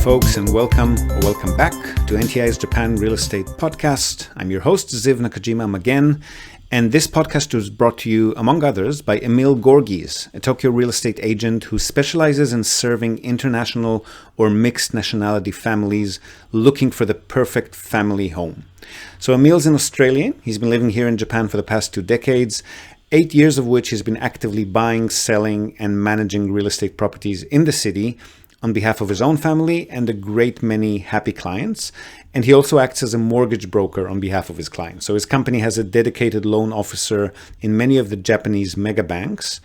folks, and welcome back to NTI's Japan Real Estate Podcast. I'm your host, Ziv Nakajima again, and this podcast was brought to you, among others, by Emil Gorgis, a Tokyo real estate agent who specializes in serving international or mixed nationality families looking for the perfect family home. So Emil's an Australian. He's been living here in Japan for the past 2 decades, 8 years of which he's been actively buying, selling, and managing real estate properties in the city on behalf of his own family and a great many happy clients. And he also acts as a mortgage broker on behalf of his clients. So his company has a dedicated loan officer in many of the Japanese mega banks.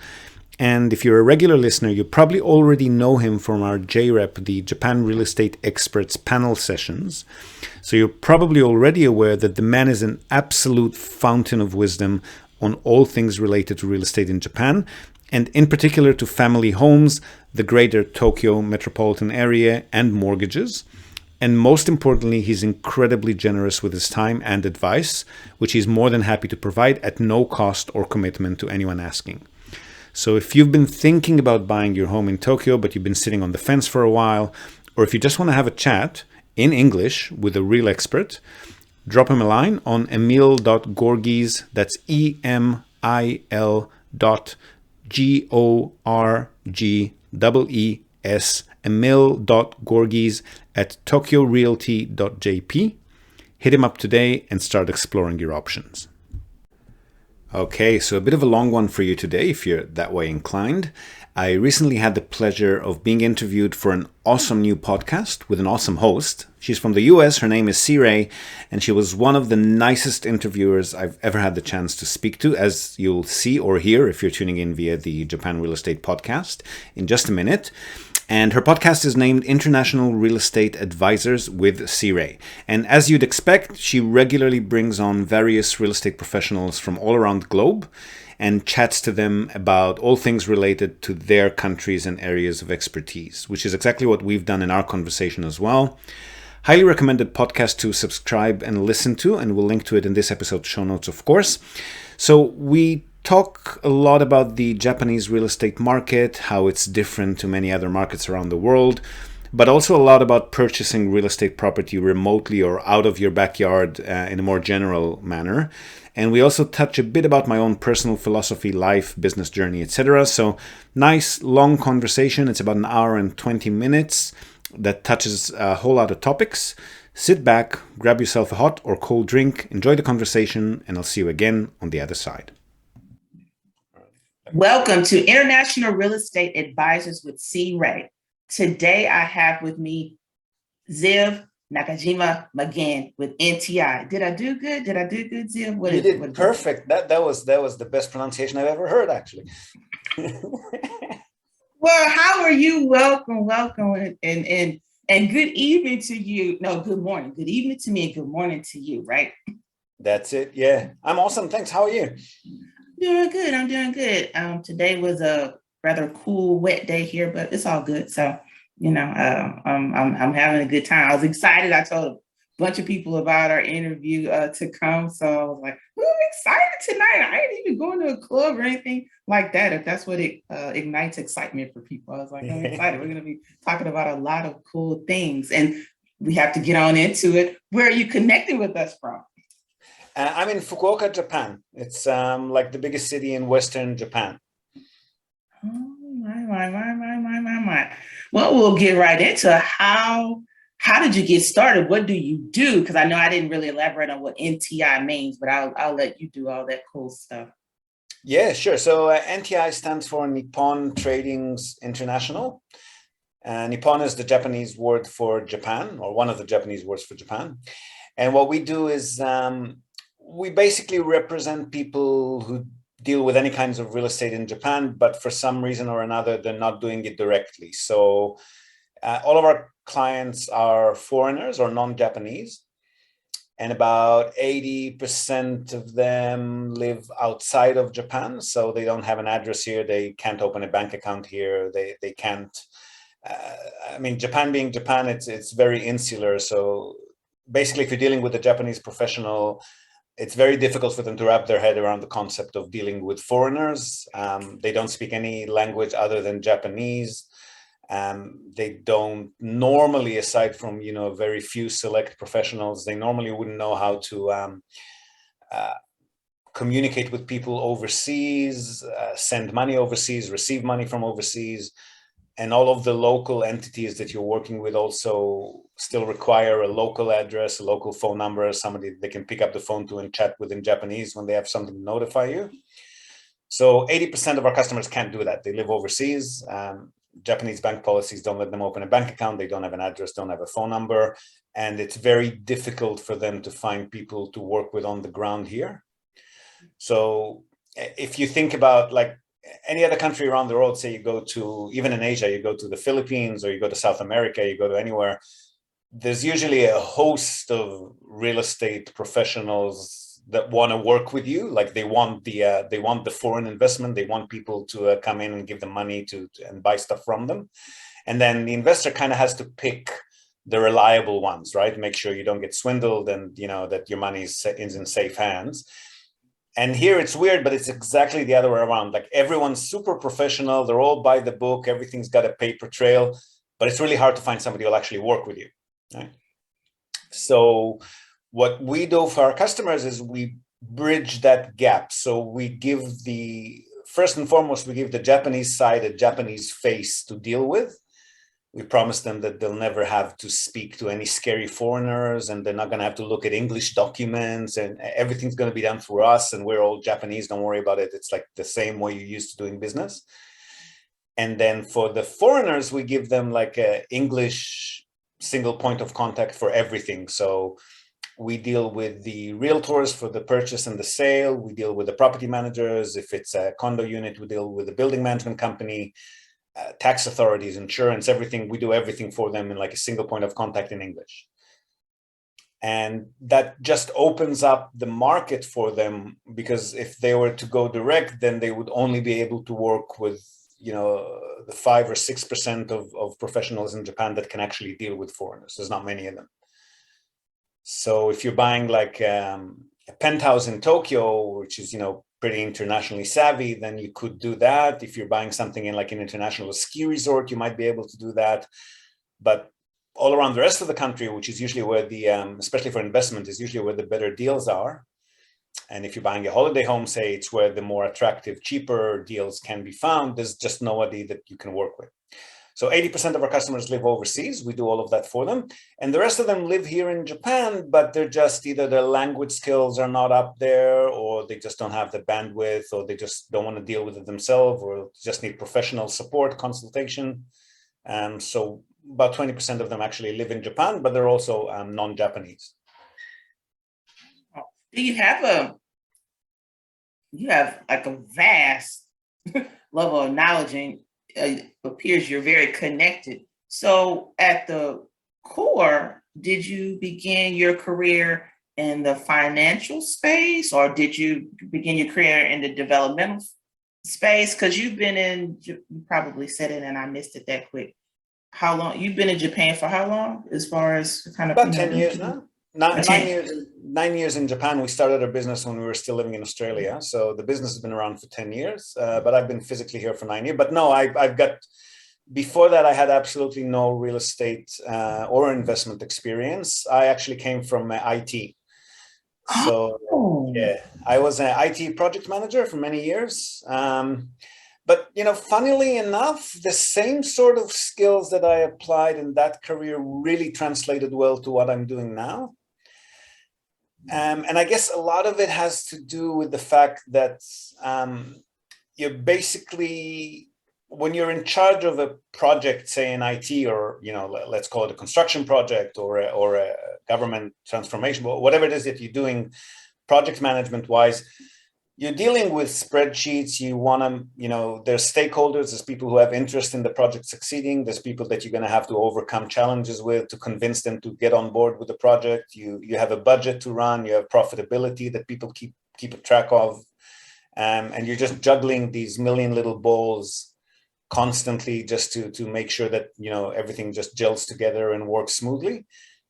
And if you're a regular listener, you probably already know him from our JREP, the Japan Real Estate Experts panel sessions. So you're probably already aware that the man is an absolute fountain of wisdom on all things related to real estate in Japan, and in particular to family homes, the greater Tokyo metropolitan area, and mortgages. And most importantly, he's incredibly generous with his time and advice, which he's more than happy to provide at no cost or commitment to anyone asking. So if you've been thinking about buying your home in Tokyo, but you've been sitting on the fence for a while, or if you just want to have a chat in English with a real expert, drop him a line on emil.gorgis, that's emil.gorges, emil.gorgis at tokyorealty.jp. Hit him up today and start exploring your options. Okay, so a bit of a long one for you today if you're that way inclined. I recently had the pleasure of being interviewed for an awesome new podcast with an awesome host. She's from the US, her name is C-Ray, and she was one of the nicest interviewers I've ever had the chance to speak to, as you'll see or hear if you're tuning in via the Japan Real Estate Podcast in just a minute. And her podcast is named International Real Estate Advisors with C-Ray. And as you'd expect, she regularly brings on various real estate professionals from all around the globe and chats to them about all things related to their countries and areas of expertise, which is exactly what we've done in our conversation as well. Highly recommended podcast to subscribe and listen to, and we'll link to it in this episode's show notes, of course. So we talk a lot about the Japanese real estate market, how it's different to many other markets around the world, but also a lot about purchasing real estate property remotely or out of your backyard in a more general manner. And we also touch a bit about my own personal philosophy, life, business journey, etc. So nice long conversation. It's about an hour and 20 minutes that touches a whole lot of topics. Sit back, grab yourself a hot or cold drink, enjoy the conversation, and I'll see you again on the other side. Welcome to International Real Estate Advisors with C-Ray. Today I have with me Ziv Nakajima again with NTI. Did I do good, Ziv? You did perfect. That was the best pronunciation I've ever heard, actually. Well, how are you? Welcome, and good evening to you. No, good morning. Good evening to me and good morning to you, right? That's it. Yeah, I'm awesome. Thanks. How are you? I'm doing good. Today was a rather cool, wet day here, but it's all good. So, I'm having a good time. I was excited. I told a bunch of people about our interview to come. So I was like, I'm excited tonight. I ain't even going to a club or anything like that. If that's what it ignites excitement for people. I was like, I'm excited. We're going to be talking about a lot of cool things, and we have to get on into it. Where are you connecting with us from? I'm in Fukuoka, Japan. It's like the biggest city in Western Japan. Oh, my. Well, we'll get right into it. How did you get started? What do you do? Because I know I didn't really elaborate on what NTI means, but I'll let you do all that cool stuff. Yeah, sure. So NTI stands for Nippon Tradings International. Nippon is the Japanese word for Japan, or one of the Japanese words for Japan. And what we do is we basically represent people who deal with any kinds of real estate in Japan, but for some reason or another, they're not doing it directly. So all of our clients are foreigners or non-Japanese, and about 80% of them live outside of Japan. So they don't have an address here. They can't open a bank account here. They can't. Japan being Japan, it's very insular. So basically, if you're dealing with a Japanese professional, it's very difficult for them to wrap their head around the concept of dealing with foreigners. They don't speak any language other than Japanese. They don't normally, aside from, very few select professionals, they normally wouldn't know how to communicate with people overseas, send money overseas, receive money from overseas. And all of the local entities that you're working with also still require a local address, a local phone number, somebody they can pick up the phone to and chat with in Japanese when they have something to notify you. So 80% of our customers can't do that. They live overseas. Japanese bank policies don't let them open a bank account. They don't have an address, don't have a phone number. And it's very difficult for them to find people to work with on the ground here. So if you think about like any other country around the world, say you go to, even in Asia, you go to the Philippines or you go to South America, you go to anywhere, there's usually a host of real estate professionals that want to work with you. Like they want the foreign investment. They want people to come in and give them money and buy stuff from them. And then the investor kind of has to pick the reliable ones, right? Make sure you don't get swindled and that your money is in safe hands. And here it's weird, but it's exactly the other way around. Like everyone's super professional. They're all by the book. Everything's got a paper trail, but it's really hard to find somebody who'll actually work with you. Right? So what we do for our customers is we bridge that gap. So we give first and foremost, we give the Japanese side a Japanese face to deal with. We promise them that they'll never have to speak to any scary foreigners, and they're not going to have to look at English documents, and everything's going to be done through us, and we're all Japanese. Don't worry about it. It's like the same way you're used to doing business. And then for the foreigners, we give them like a English single point of contact for everything. So we deal with the realtors for the purchase and the sale. We deal with the property managers. If it's a condo unit, we deal with the building management company. Tax authorities, insurance, everything. We do everything for them in like a single point of contact in English. And that just opens up the market for them, because if they were to go direct, then they would only be able to work with, the 5 or 6% of professionals in Japan that can actually deal with foreigners. There's not many of them. So if you're buying like a penthouse in Tokyo, which is, pretty internationally savvy, then you could do that. If you're buying something in like an international ski resort, you might be able to do that. But all around the rest of the country, which is usually where especially for investment, is usually where the better deals are. And if you're buying a holiday home, say, it's where the more attractive, cheaper deals can be found. There's just nobody that you can work with. So 80% of our customers live overseas. We do all of that for them. And the rest of them live here in Japan, but they're just either their language skills are not up there, or they just don't have the bandwidth, or they just don't want to deal with it themselves, or just need professional support, consultation. So about 20% of them actually live in Japan, but they're also non-Japanese. Do you have like a vast level of knowledge, and appears you're very connected. So at the core, did you begin your career in the financial space, or did you begin your career in the developmental space? Because you probably said it and I missed it that quick. How long you've been in Japan for? How long, as far as kind of about 10 years now? 9 years in Japan. We started our business when we were still living in Australia. So the business has been around for 10 years, but I've been physically here for 9 years. But no, before that, I had absolutely no real estate or investment experience. I actually came from IT. So yeah, I was an IT project manager for many years. But, funnily enough, the same sort of skills that I applied in that career really translated well to what I'm doing now. And I guess a lot of it has to do with the fact that you're basically, when you're in charge of a project, say in IT, or, let's call it a construction project or a government transformation, whatever it is that you're doing project management wise, you're dealing with spreadsheets. You want to, there's stakeholders, there's people who have interest in the project succeeding. There's people that you're going to have to overcome challenges with to convince them to get on board with the project. You have a budget to run. You have profitability that people keep a track of. And you're just juggling these million little balls constantly just to make sure that, everything just gels together and works smoothly.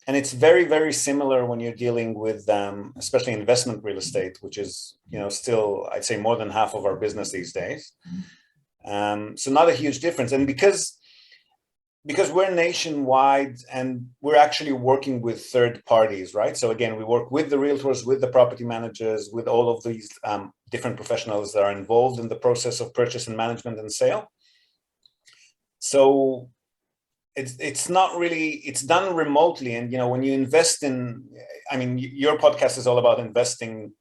And it's very, very similar when you're dealing with, especially investment real estate, which is, still, I'd say, more than half of our business these days. So not a huge difference. And because because we're nationwide and we're actually working with third parties, right? So again, we work with the realtors, with the property managers, with all of these different professionals that are involved in the process of purchase and management and sale. So it's not really, it's done remotely. And, when you invest in, I mean, your podcast is all about investing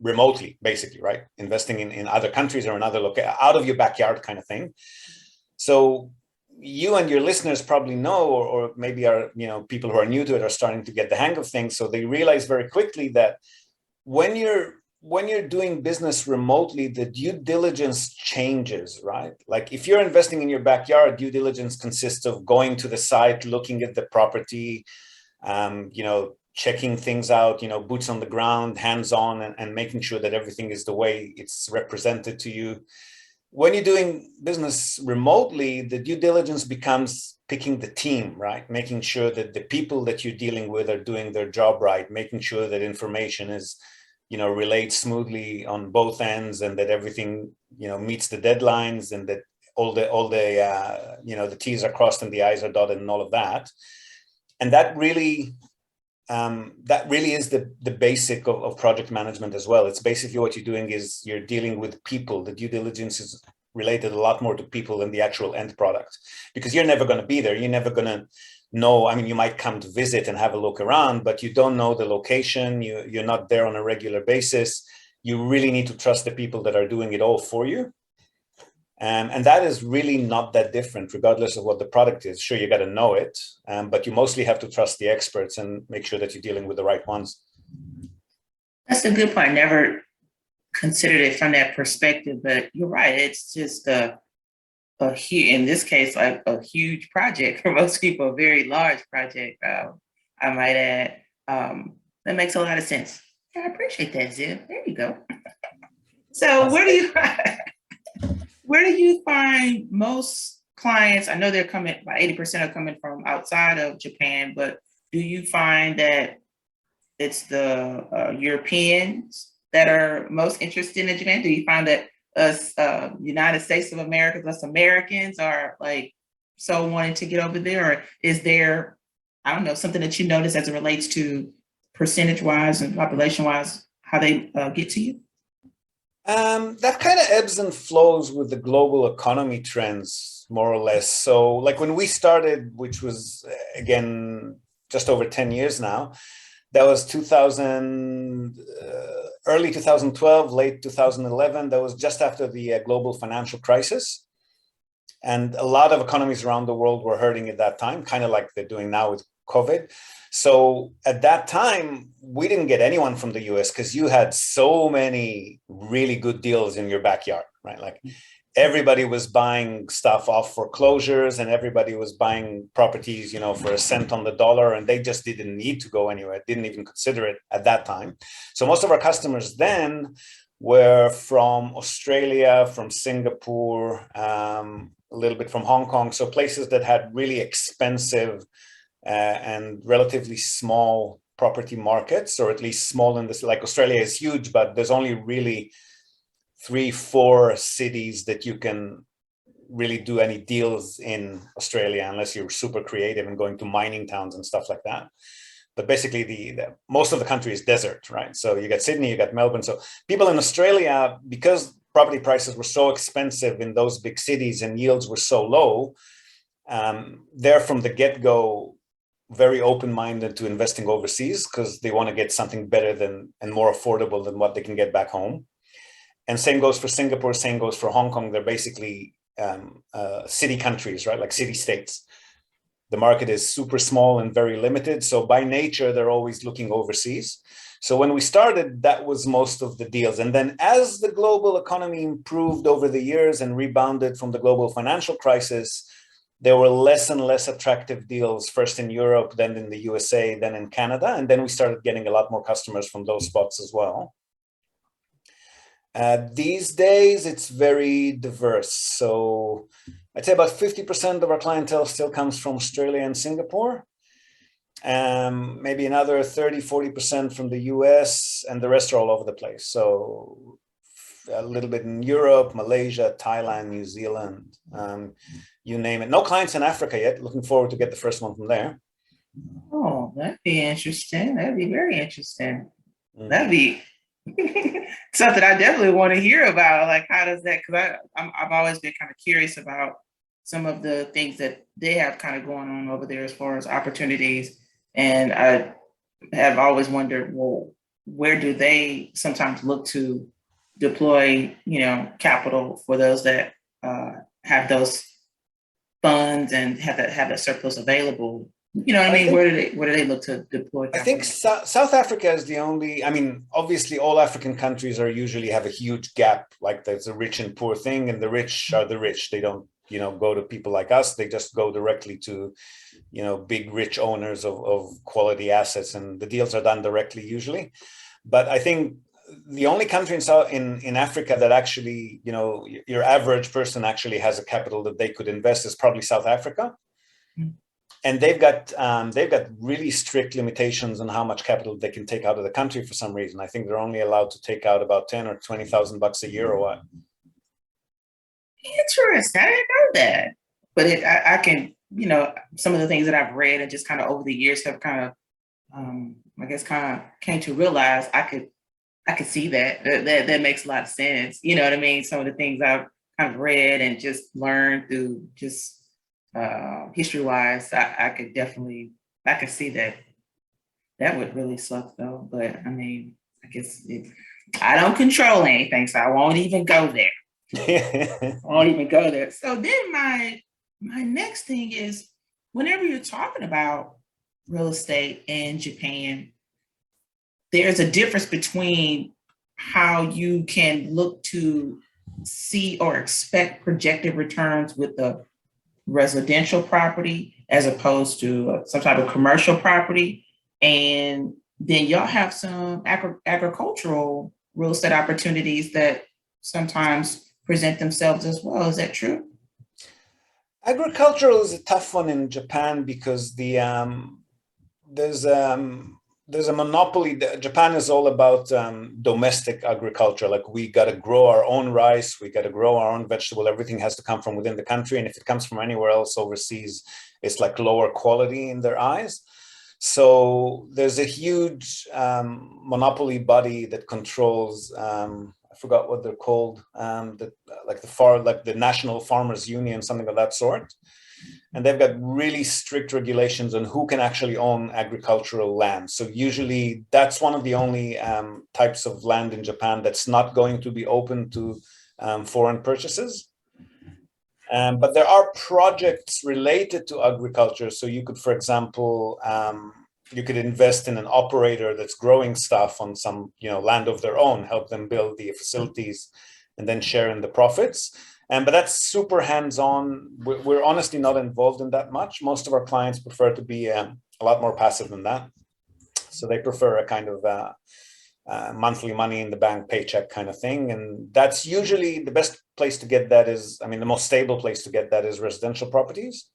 remotely, basically, right? Investing in other countries or another location, out of your backyard kind of thing. So you and your listeners probably know, or maybe are, people who are new to it are starting to get the hang of things. So they realize very quickly that when you're doing business remotely, the due diligence changes, right? Like if you're investing in your backyard, due diligence consists of going to the site, looking at the property, checking things out, boots on the ground, hands on, and making sure that everything is the way it's represented to you. When you're doing business remotely, the due diligence becomes picking the team, right? Making sure that the people that you're dealing with are doing their job right, making sure that information is, relayed smoothly on both ends, and that everything, meets the deadlines, and that all the the T's are crossed and the I's are dotted and all of that. And that really is the basic of project management as well. It's basically what you're doing is you're dealing with people. The due diligence is related a lot more to people than the actual end product, because you're never going to be there. You're never going to know. I mean, you might come to visit and have a look around, but you don't know the location. You're not there on a regular basis. You really need to trust the people that are doing it all for you. And that is really not that different, regardless of what the product is. Sure, you got to know it, but you mostly have to trust the experts and make sure that you're dealing with the right ones. That's a good point. I never considered it from that perspective, but you're right. It's just a huge, in this case, like a huge project for most people, a very large project. I might add. That makes a lot of sense. I appreciate that, Ziv. There you go. So where do you find most clients? I know they're coming, about 80% are coming from outside of Japan, but do you find that it's the Europeans that are most interested in Japan? Do you find that us United States of America, us Americans are like so wanting to get over there? Or is there, I don't know, something that you notice as it relates to percentage wise and population wise, how they get to you? That kind of ebbs and flows with the global economy trends, more or less. So like when we started, which was again just over 10 years now, that was 2000, early 2012, late 2011. That was just after the global financial crisis. And a lot of economies around the world were hurting at that time, kind of like they're doing now with COVID. So at that time, we didn't get anyone from the US because you had so many really good deals in your backyard, right? Like everybody was buying stuff off foreclosures, and everybody was buying properties, for a cent on the dollar, and they just didn't need to go anywhere, didn't even consider it at that time. So most of our customers then were from Australia, from Singapore, a little bit from Hong Kong. So places that had really expensive and relatively small property markets, or at least small in this, like Australia is huge, but there's only really 3-4 cities that you can really do any deals in Australia, unless you're super creative and going to mining towns and stuff like that. But basically the most of the country is desert, right? So you got Sydney, you got Melbourne. So people in Australia, because property prices were so expensive in those big cities and yields were so low, they're from the get-go very open-minded to investing overseas, because they want to get something better than and more affordable than what they can get back home. And same goes for Singapore, same goes for Hong Kong. They're basically city countries, right? Like city states. The market is super small and very limited. So by nature, they're always looking overseas. So when we started, that was most of the deals. And then as the global economy improved over the years and rebounded from the global financial crisis, there were less and less attractive deals, first in Europe, then in the USA, then in Canada. And then we started getting a lot more customers from those spots as well. These days, it's very diverse. So I'd say about 50% of our clientele still comes from Australia and Singapore. Maybe another 30-40% from the US, and the rest are all over the place. So a little bit in Europe, Malaysia, Thailand, New Zealand, you name it. No clients in Africa yet. Looking forward to get the first one from there. Oh, that'd be interesting. That'd be very interesting. Mm. That'd be something I definitely want to hear about. Like, how does that? Because I've always been kind of curious about some of the things that they have kind of going on over there as far as opportunities, and I have always wondered, well, where do they sometimes look to deploy, capital for those that have those funds and have that surplus available? You know what I mean? Where do they look to deploy I capital? think South Africa is the only, I mean, obviously all African countries are usually have a huge gap, like there's a rich and poor thing, and the rich are the rich. They don't, go to people like us. They just go directly to, big rich owners of quality assets, and the deals are done directly usually. But I think the only country in Africa that actually, your average person actually has a capital that they could invest is probably South Africa. Mm-hmm. And they've got really strict limitations on how much capital they can take out of the country for some reason. I think they're only allowed to take out about 10 or 20,000 bucks a year or what. Interesting. I didn't know that. But I can, some of the things that I've read and just kind of over the years have kind of, I guess, kind of came to realize I could see that. That makes a lot of sense. You know what I mean? Some of the things I've kind of read and just learned through just history-wise, I could see that. That would really suck though. But I mean, I guess I don't control anything, so I won't even go there. So then my next thing is, whenever you're talking about real estate in Japan, there's a difference between how you can look to see or expect projected returns with the residential property as opposed to some type of commercial property. And then y'all have some agricultural real estate opportunities that sometimes present themselves as well. Is that true? Agricultural is a tough one in Japan because there's a monopoly. Japan is all about domestic agriculture. Like, we got to grow our own rice, we got to grow our own vegetable. Everything has to come from within the country, and if it comes from anywhere else overseas, it's like lower quality in their eyes. So there's a huge monopoly body that controls. I forgot what they're called. Like the National Farmers Union, something of that sort. And they've got really strict regulations on who can actually own agricultural land. So usually that's one of the only types of land in Japan that's not going to be open to foreign purchases. But there are projects related to agriculture. So you could, for example, you could invest in an operator that's growing stuff on some land of their own, help them build the facilities, and then share in the profits. But that's super hands-on. We're honestly not involved in that much. Most of our clients prefer to be a lot more passive than that. So they prefer a kind of monthly money in the bank paycheck kind of thing. And that's usually the best place to get that is, the most stable place to get that is residential properties.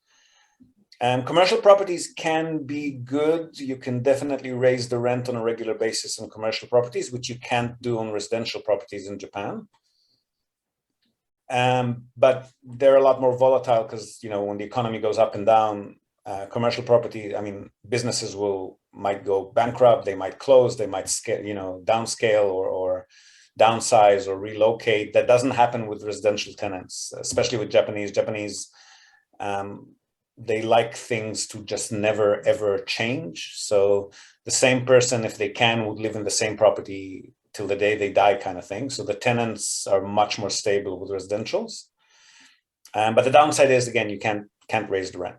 Commercial properties can be good. You can definitely raise the rent on a regular basis on commercial properties, which you can't do on residential properties in Japan. But they're a lot more volatile because, when the economy goes up and down, commercial property, businesses might go bankrupt, they might close, they might downscale or downsize or relocate. That doesn't happen with residential tenants, especially with Japanese. They like things to just never, ever change. So the same person, if they can, would live in the same property till the day they die kind of thing. So the tenants are much more stable with residentials. But the downside is, again, you can't raise the rent.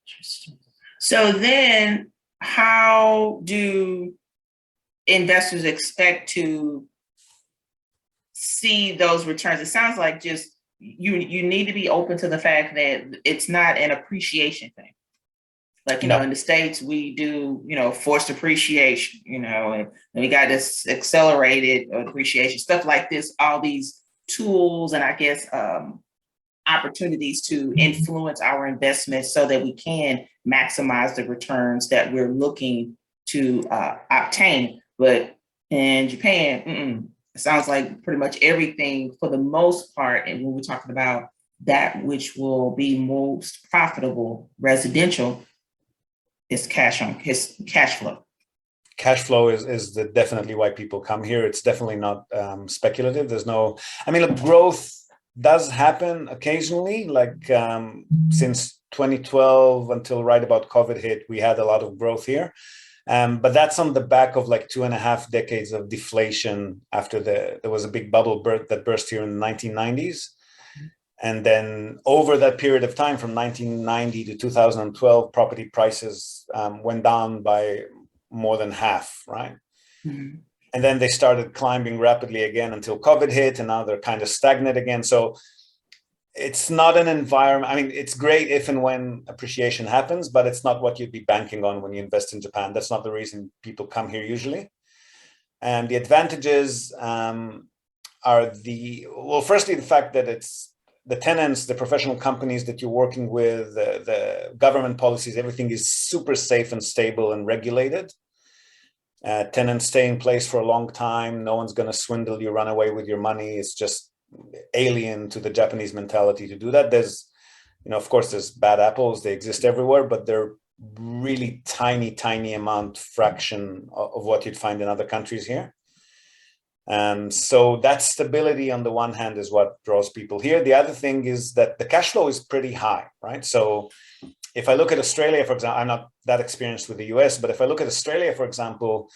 Interesting. So then how do investors expect to see those returns? It sounds like just you need to be open to the fact that it's not an appreciation thing. Like, in the States, we do, forced appreciation, and we got this accelerated appreciation, stuff like this, all these tools and I guess opportunities to influence our investments so that we can maximize the returns that we're looking to obtain. But in Japan, it sounds like pretty much everything for the most part. And when we're talking about that which will be most profitable, residential, is his cash flow. Cash flow is definitely why people come here. It's definitely not speculative. There's no, I mean, look, growth does happen occasionally. Like since 2012 until right about COVID hit, we had a lot of growth here. But that's on the back of like 2.5 decades of deflation after there was a big bubble that burst here in the 1990s. And then over that period of time, from 1990 to 2012, property prices went down by more than half, right? Mm-hmm. And then they started climbing rapidly again until COVID hit, and now they're kind of stagnant again. So it's not an environment. I mean, it's great if and when appreciation happens, but it's not what you'd be banking on when you invest in Japan. That's not the reason people come here usually. And the advantages are firstly, the fact that it's the tenants, the professional companies that you're working with, the government policies, everything is super safe and stable and regulated. Tenants stay in place for a long time. No one's going to swindle you, run away with your money. It's just alien to the Japanese mentality to do that. There's, of course, there's bad apples. They exist everywhere, but they're really tiny fraction of what you'd find in other countries here. So that stability on the one hand is what draws people here. The other thing is that the cash flow is pretty high, right? So if I look at Australia, for example, I'm not that experienced with the US, but if I look at Australia, for example,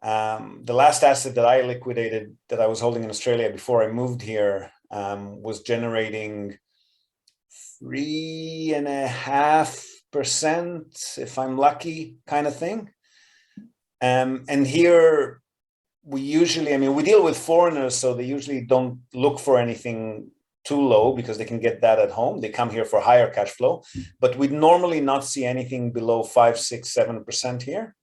the last asset that I liquidated that I was holding in Australia before I moved here was generating 3.5%, if I'm lucky, kind of thing. And here we usually, we deal with foreigners, so they usually don't look for anything too low because they can get that at home. They come here for higher cash flow, but we'd normally not see anything below 5, 6, 7% here.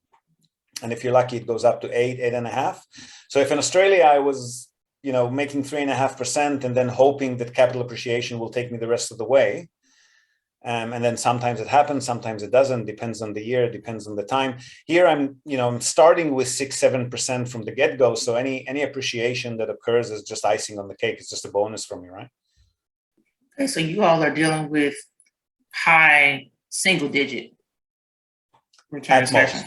And if you're lucky, it goes up to 8.5. So if in Australia I was, making 3.5% and then hoping that capital appreciation will take me the rest of the way, and then sometimes it happens, sometimes it doesn't, depends on the year, depends on the time. Here I'm starting with 6, 7% from the get-go. So any appreciation that occurs is just icing on the cake. It's just a bonus for me, right? Okay, so you all are dealing with high single-digit returns at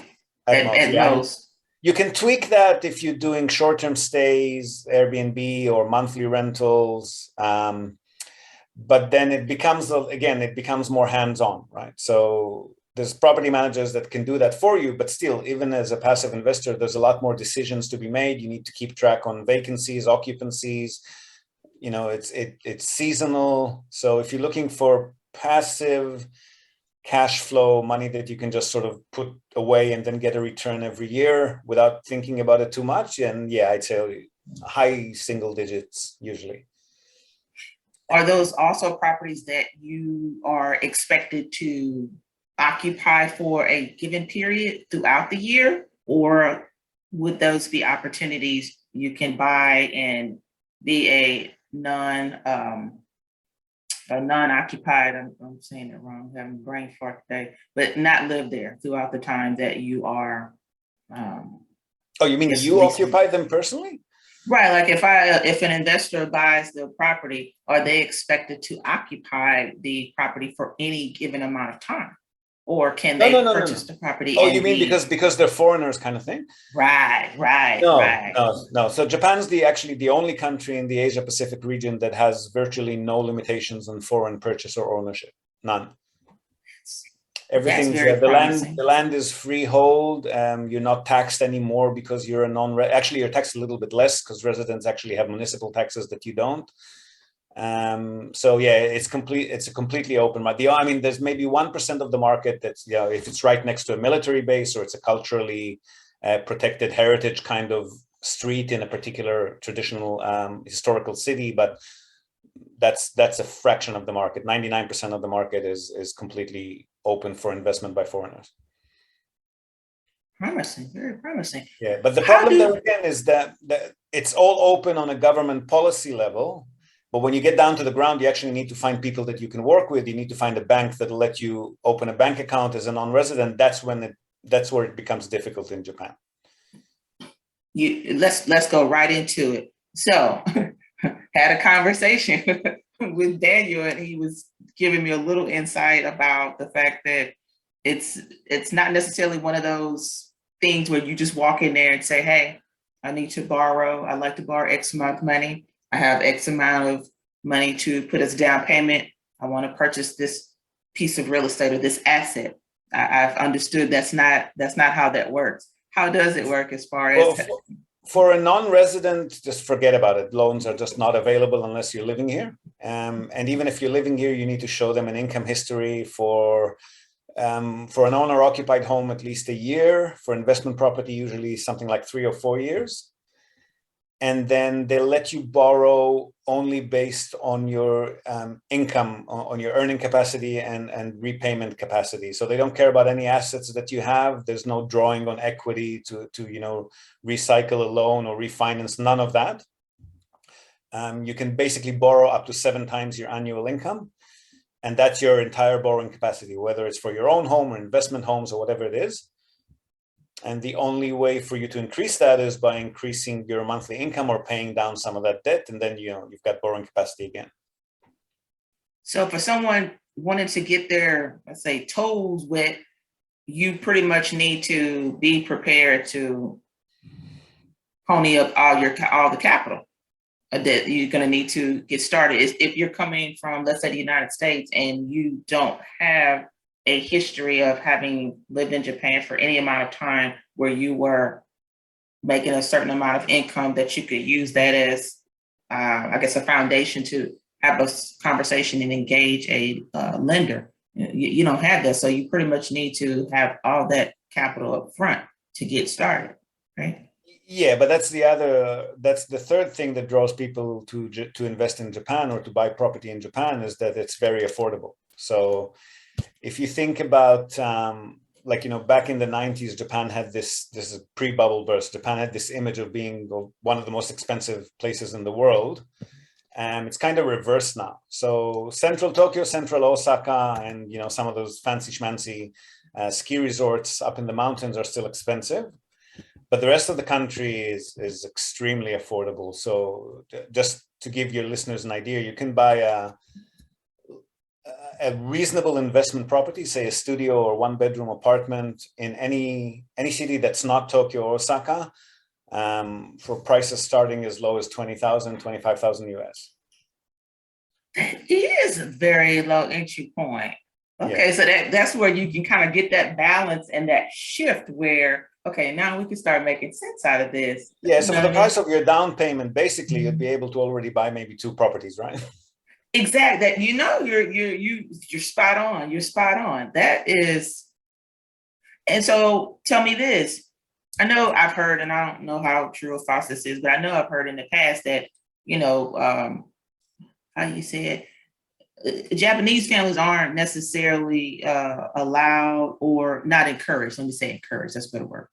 most. You can tweak that if you're doing short-term stays, Airbnb or monthly rentals. But then it becomes more hands-on, right? So there's property managers that can do that for you, but still, even as a passive investor, there's a lot more decisions to be made. You need to keep track on vacancies, occupancies. It's seasonal. So if you're looking for passive cash flow, money that you can just sort of put away and then get a return every year without thinking about it too much, and yeah, I'd say high single digits usually. Are those also properties that you are expected to occupy for a given period throughout the year? Or would those be opportunities you can buy and be a non-occupied, I'm saying it wrong, I'm having a brain fart today, but not live there throughout the time that you are. You mean you occupy them personally? Right, like if an investor buys the property, are they expected to occupy the property for any given amount of time, or can they purchase the property? Oh, you mean because they're foreigners, kind of thing? Right. No. So Japan's the only country in the Asia Pacific region that has virtually no limitations on foreign purchase or ownership. None. Everything's the land is freehold. You're not taxed anymore because you're actually you're taxed a little bit less because residents actually have municipal taxes that you don't. So yeah, it's a completely open market. There's maybe 1% of the market that's, if it's right next to a military base or it's a culturally protected heritage kind of street in a particular traditional historical city, but that's a fraction of the market. 99% of the market is completely open for investment by foreigners. Promising, very promising. Yeah, but the problem there again is that it's all open on a government policy level, but when you get down to the ground, you actually need to find people that you can work with. You need to find a bank that'll let you open a bank account as a non-resident. That's where it becomes difficult in Japan. Let's go right into it. So had a conversation with Daniel, and he was giving me a little insight about the fact that it's not necessarily one of those things where you just walk in there and say, hey, I need to borrow. I'd like to borrow X amount of money. I have X amount of money to put as a down payment. I want to purchase this piece of real estate or this asset. I've understood that's not how that works. How does it work as far as Well, for a non-resident, just forget about it. Loans are just not available unless you're living here. And even if you're living here, you need to show them an income history for an owner-occupied home, at least a year. For investment property, usually something like 3 or 4 years. And then they'll let you borrow only based on your income, on your earning capacity and repayment capacity. So they don't care about any assets that you have. There's no drawing on equity to recycle a loan or refinance, none of that. You can basically borrow up to 7 times your annual income. And that's your entire borrowing capacity, whether it's for your own home or investment homes or whatever it is. And the only way for you to increase that is by increasing your monthly income or paying down some of that debt. And then, you've got borrowing capacity again. So for someone wanting to get their, let's say, toes wet, you pretty much need to be prepared to pony up all the capital that you're going to need to get started. If you're coming from, let's say, the United States, and you don't have a history of having lived in Japan for any amount of time where you were making a certain amount of income that you could use that as, I guess, a foundation to have a conversation and engage a lender. You don't have that. So you pretty much need to have all that capital up front to get started, right? Yeah, but that's the third thing that draws people to invest in Japan or to buy property in Japan, is that it's very affordable. So if you think about back in the 90s, Japan had this is pre-bubble burst. Japan had this image of being one of the most expensive places in the world. And it's kind of reversed now. So central Tokyo, central Osaka, and some of those fancy schmancy ski resorts up in the mountains are still expensive. But the rest of the country is extremely affordable. So just to give your listeners an idea, you can buy a reasonable investment property, say a studio or 1-bedroom apartment in any city that's not Tokyo or Osaka, for prices starting as low as 20,000, 25,000 US. It is a very low entry point. Okay, yeah. So that's where you can kind of get that balance and that shift where, okay, now we can start making sense out of this. Yeah, so for the price of your down payment, basically you'd be able to already buy maybe 2 properties, right? Exactly. That you're spot on. You're spot on. That is. And so tell me this. I know I've heard, and I don't know how true or false this is, but I know I've heard in the past that, how you say it, Japanese families aren't necessarily allowed or not encouraged. Let me say encouraged. That's a better word.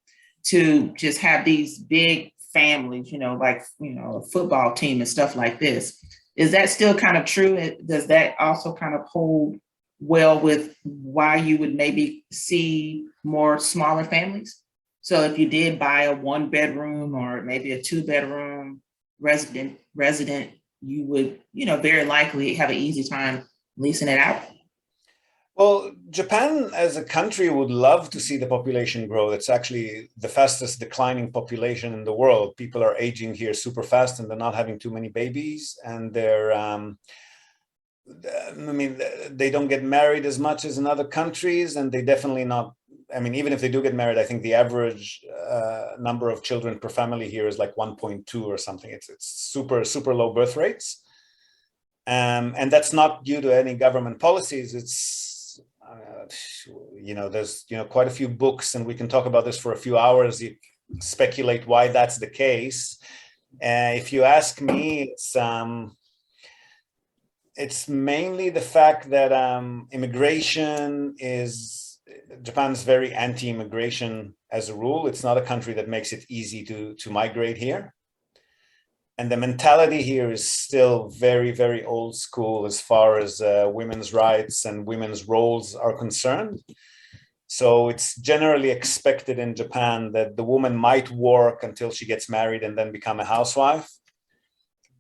To just have these big families, like, a football team and stuff like this. Is that still kind of true? Does that also kind of hold well with why you would maybe see more smaller families? So if you did buy a 1-bedroom or maybe a 2-bedroom resident, you would, very likely have an easy time leasing it out. Well, Japan as a country would love to see the population grow. It's actually the fastest declining population in the world. People are aging here super fast and they're not having too many babies. And they don't get married as much as in other countries. And they definitely not, even if they do get married, I think the average number of children per family here is like 1.2 or something. It's super, super low birth rates. And that's not due to any government policies. It's, there's, quite a few books, and we can talk about this for a few hours. You speculate why that's the case. If you ask me, it's mainly the fact that Japan's very anti-immigration as a rule. It's not a country that makes it easy to migrate here. And the mentality here is still very, very old school as far as women's rights and women's roles are concerned. So it's generally expected in Japan that the woman might work until she gets married and then become a housewife.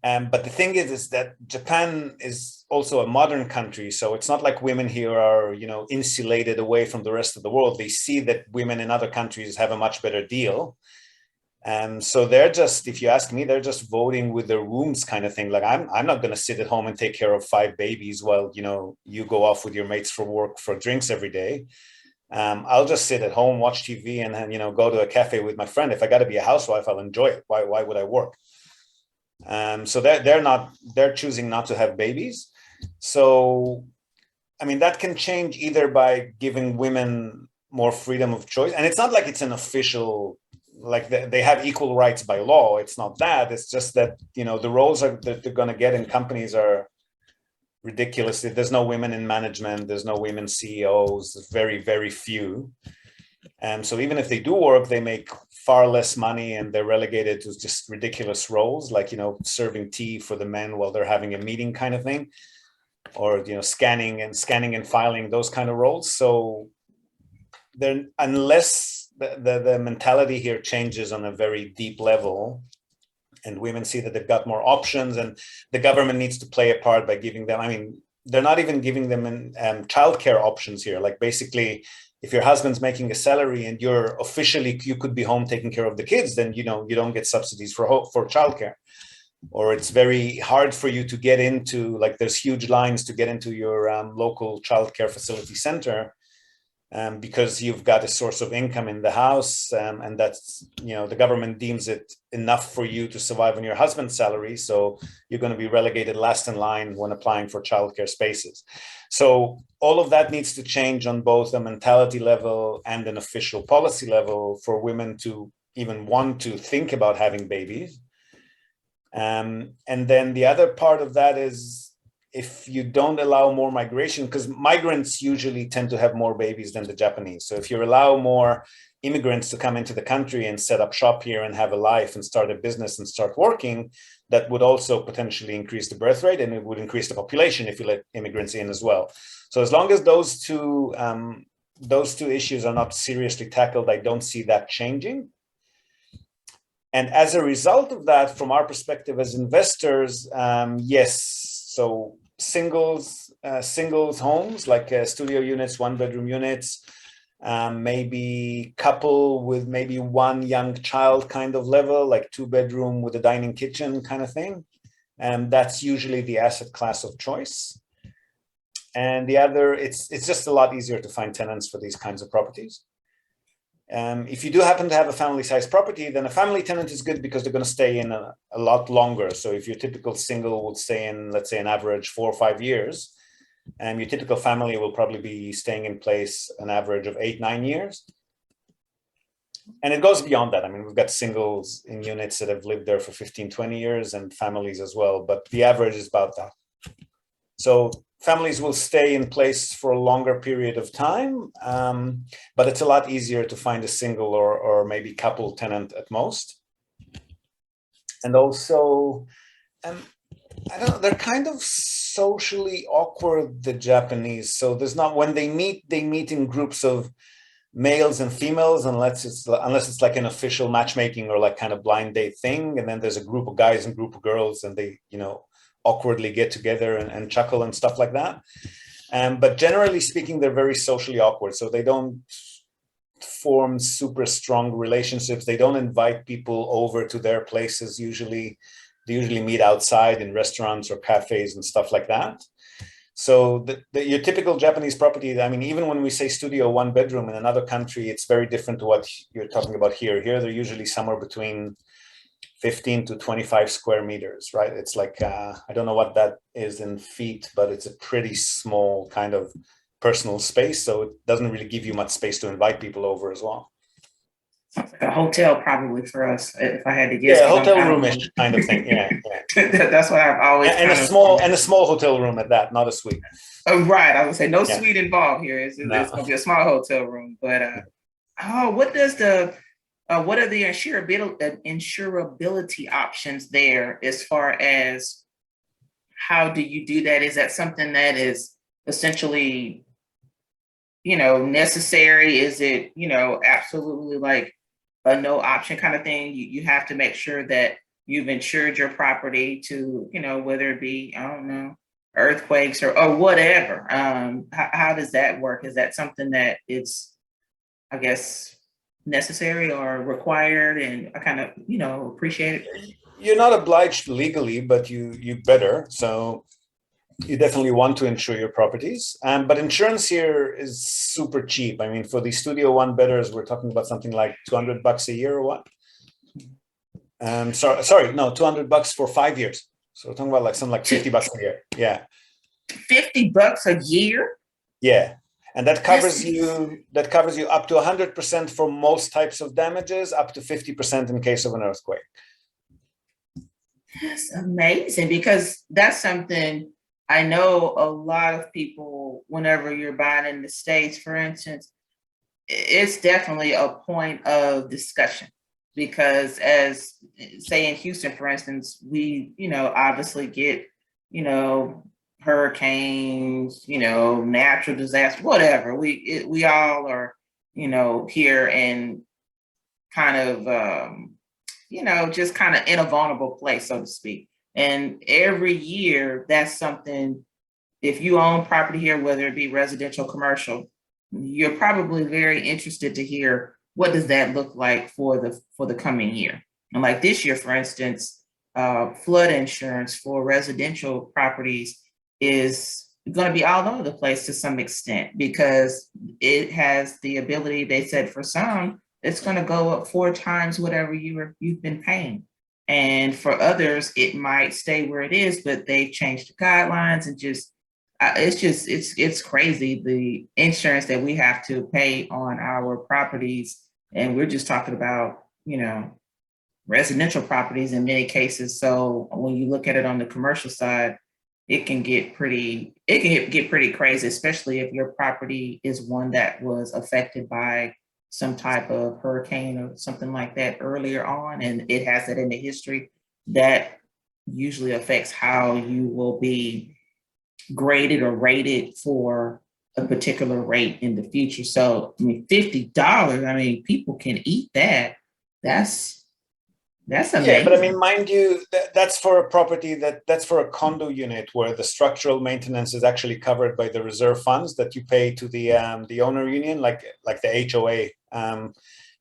But the thing is that Japan is also a modern country, so it's not like women here are, insulated away from the rest of the world. They see that women in other countries have a much better deal. So they're just, if you ask me, they're just voting with their wombs kind of thing. Like I'm not going to sit at home and take care of 5 babies while, you go off with your mates for work for drinks every day. I'll just sit at home, watch TV, and then, go to a cafe with my friend. If I got to be a housewife, I'll enjoy it. Why would I work? So they're choosing not to have babies. So, I mean, that can change either by giving women more freedom of choice. And it's not like it's an official, like they have equal rights by law. It's not that. It's just that, the roles that they're going to get in companies are ridiculous. There's no women in management. There's no women CEOs. There's very, very few. And so even if they do work, they make far less money and they're relegated to just ridiculous roles, like, serving tea for the men while they're having a meeting kind of thing, or, scanning and filing, those kind of roles. So then unless the mentality here changes on a very deep level, and women see that they've got more options, and the government needs to play a part by giving them, I mean, they're not even giving them childcare options here. Like basically, if your husband's making a salary and you could be home taking care of the kids, then, you don't get subsidies for childcare. Or it's very hard for you to get into, like there's huge lines to get into your local childcare facility center, because you've got a source of income in the house, and that's, the government deems it enough for you to survive on your husband's salary. So you're going to be relegated last in line when applying for childcare spaces. So all of that needs to change on both a mentality level and an official policy level for women to even want to think about having babies. And then the other part of that is, if you don't allow more migration, because migrants usually tend to have more babies than the Japanese. So if you allow more immigrants to come into the country and set up shop here and have a life and start a business and start working, that would also potentially increase the birth rate, and it would increase the population if you let immigrants in as well. So as long as those two issues are not seriously tackled, I don't see that changing. And as a result of that, from our perspective as investors, yes. So singles homes, like studio units, 1-bedroom units, maybe couple with maybe one young child kind of level, like 2-bedroom with a dining kitchen kind of thing. And that's usually the asset class of choice. And the other, it's just a lot easier to find tenants for these kinds of properties. If you do happen to have a family-sized property, then a family tenant is good because they're going to stay in a lot longer. So if your typical single would stay in, let's say, an average 4 or 5 years, and your typical family will probably be staying in place an average of 8-9 years. And it goes beyond that. I mean, we've got singles in units that have lived there for 15-20 years, and families as well, but the average is about that. So families will stay in place for a longer period of time, but it's a lot easier to find a single or maybe couple tenant at most. And also, I don't know, they're kind of socially awkward, the Japanese. So there's not, when they meet in groups of males and females, unless it's like an official matchmaking or like kind of blind date thing. And then there's a group of guys and group of girls, and they, awkwardly get together and chuckle and stuff like that. But generally speaking, they're very socially awkward. So they don't form super strong relationships. They don't invite people over to their places. Usually, they usually meet outside in restaurants or cafes and stuff like that. So your typical Japanese property, I mean, even when we say studio 1-bedroom in another country, it's very different to what you're talking about here. Here, they're usually somewhere between 15 to 25 square meters, right? It's like, I don't know what that is in feet, but it's a pretty small kind of personal space. So it doesn't really give you much space to invite people over as well. Sounds like a hotel probably for us, if I had to guess. Yeah, hotel roomish kind of thing. Yeah, yeah. That's what I've always and a small hotel room at that, not a suite. Oh, right. I would say no suite involved here. It's going to be a small hotel room. But what are the insurability options there as far as how do you do that? Is that something that is essentially, necessary? Is it, absolutely like a no option kind of thing? You have to make sure that, you've insured your property to, whether it be, I don't know, earthquakes or whatever. How does that work? Is that something that is, I guess, necessary or required? And I kind of, appreciate it. You're not obliged legally, but you better. So you definitely want to insure your properties. But insurance here is super cheap. I mean, for the Studio One bedders, we're talking about something like $200 a year or what? Sorry, no, $200 for 5 years. So we're talking about like something like $50 a year. Yeah. $50 a year? Yeah. And that covers you up to 100% for most types of damages, up to 50% in case of an earthquake. That's amazing, because that's something I know a lot of people, whenever you're buying in the States, for instance, it's definitely a point of discussion, because as say in Houston, for instance, we, obviously get, hurricanes, natural disaster, whatever. We all are, here and kind of, just kind of in a vulnerable place, so to speak. And every year, that's something, if you own property here, whether it be residential, commercial, you're probably very interested to hear, what does that look like for the coming year? And like this year, for instance, flood insurance for residential properties is going to be all over the place to some extent, because it has the ability, they said for some, it's going to go up 4 times whatever you've been paying. And for others, it might stay where it is, but they've changed the guidelines and it's crazy, the insurance that we have to pay on our properties. And we're just talking about, residential properties in many cases. So when you look at it on the commercial side, it can get pretty crazy, especially if your property is one that was affected by some type of hurricane or something like that earlier on, and it has that in the history. That usually affects how you will be graded or rated for a particular rate in the future. So, I mean, $50, I mean, people can eat that. That's amazing. Yeah, but I mean, mind you, that's for a property that's for a condo unit where the structural maintenance is actually covered by the reserve funds that you pay to the owner union, like the HOA.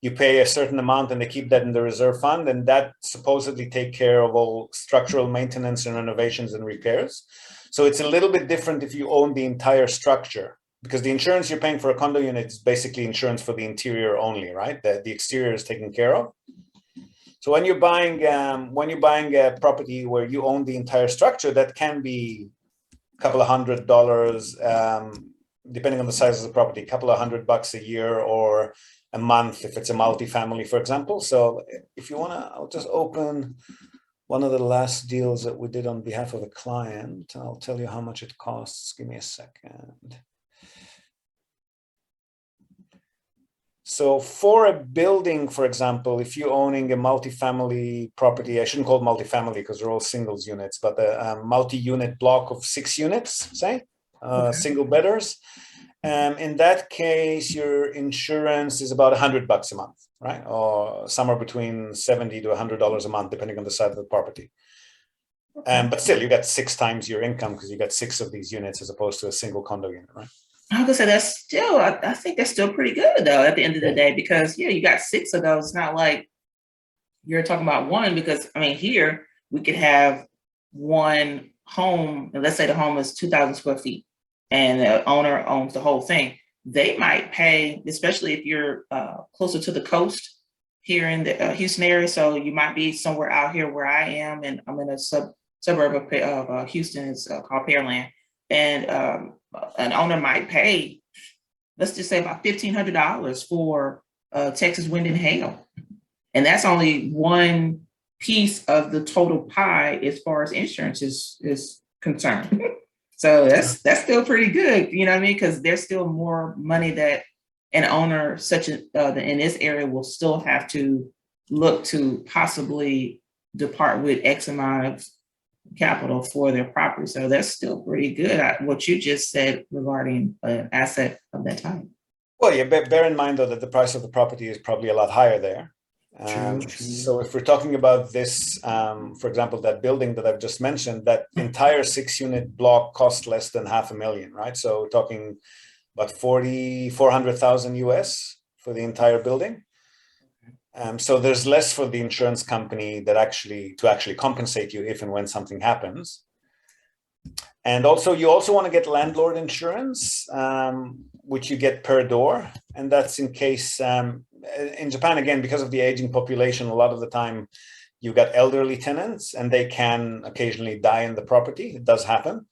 You pay a certain amount and they keep that in the reserve fund, and that supposedly take care of all structural maintenance and renovations and repairs. So it's a little bit different if you own the entire structure, because the insurance you're paying for a condo unit is basically insurance for the interior only, right? The exterior is taken care of. So when you're buying a property where you own the entire structure, that can be a couple of $100, depending on the size of the property, a couple of $100 a year or a month if it's a multifamily, for example. So if you want to, I'll just open one of the last deals that we did on behalf of a client. I'll tell you how much it costs. Give me a second. So for a building, for example, if you're owning a multifamily property, I shouldn't call it multifamily because they're all singles units, but a multi-unit block of 6 units, say, single bedders. In that case, your insurance is about $100 a month, right? Or somewhere between $70 to $100 a month, depending on the size of the property. But still, you got 6 times your income because you got 6 of these units as opposed to a single condo unit, right? I was gonna say that's still, I think that's still pretty good though at the end of the day, because you got 6 of those. It's not like you're talking about one, because I mean, here we could have one home, and let's say the home is 2,000 square feet and the owner owns the whole thing. They might pay, especially if you're closer to the coast here in the Houston area. So you might be somewhere out here where I am, and I'm in a suburb of Houston. It's called Pearland. And an owner might pay, let's just say about $1,500 for Texas wind and hail. And that's only one piece of the total pie as far as insurance is concerned. So that's still pretty good, you know what I mean? Because there's still more money that an owner such in this area will still have to look to possibly depart with X amount of capital for their property. So that's still pretty good. What you just said regarding an asset of that type. Well, yeah, bear in mind though that the price of the property is probably a lot higher there. So if we're talking about this, for example, that building that I've just mentioned, that entire 6-unit block cost less than $500,000, right? So we're talking about 400,000 US for the entire building. So there's less for the insurance company that actually compensate you if and when something happens. And also, you also want to get landlord insurance, which you get per door. And that's in case, in Japan, again, because of the aging population, a lot of the time you've got elderly tenants and they can occasionally die in the property. It does happen.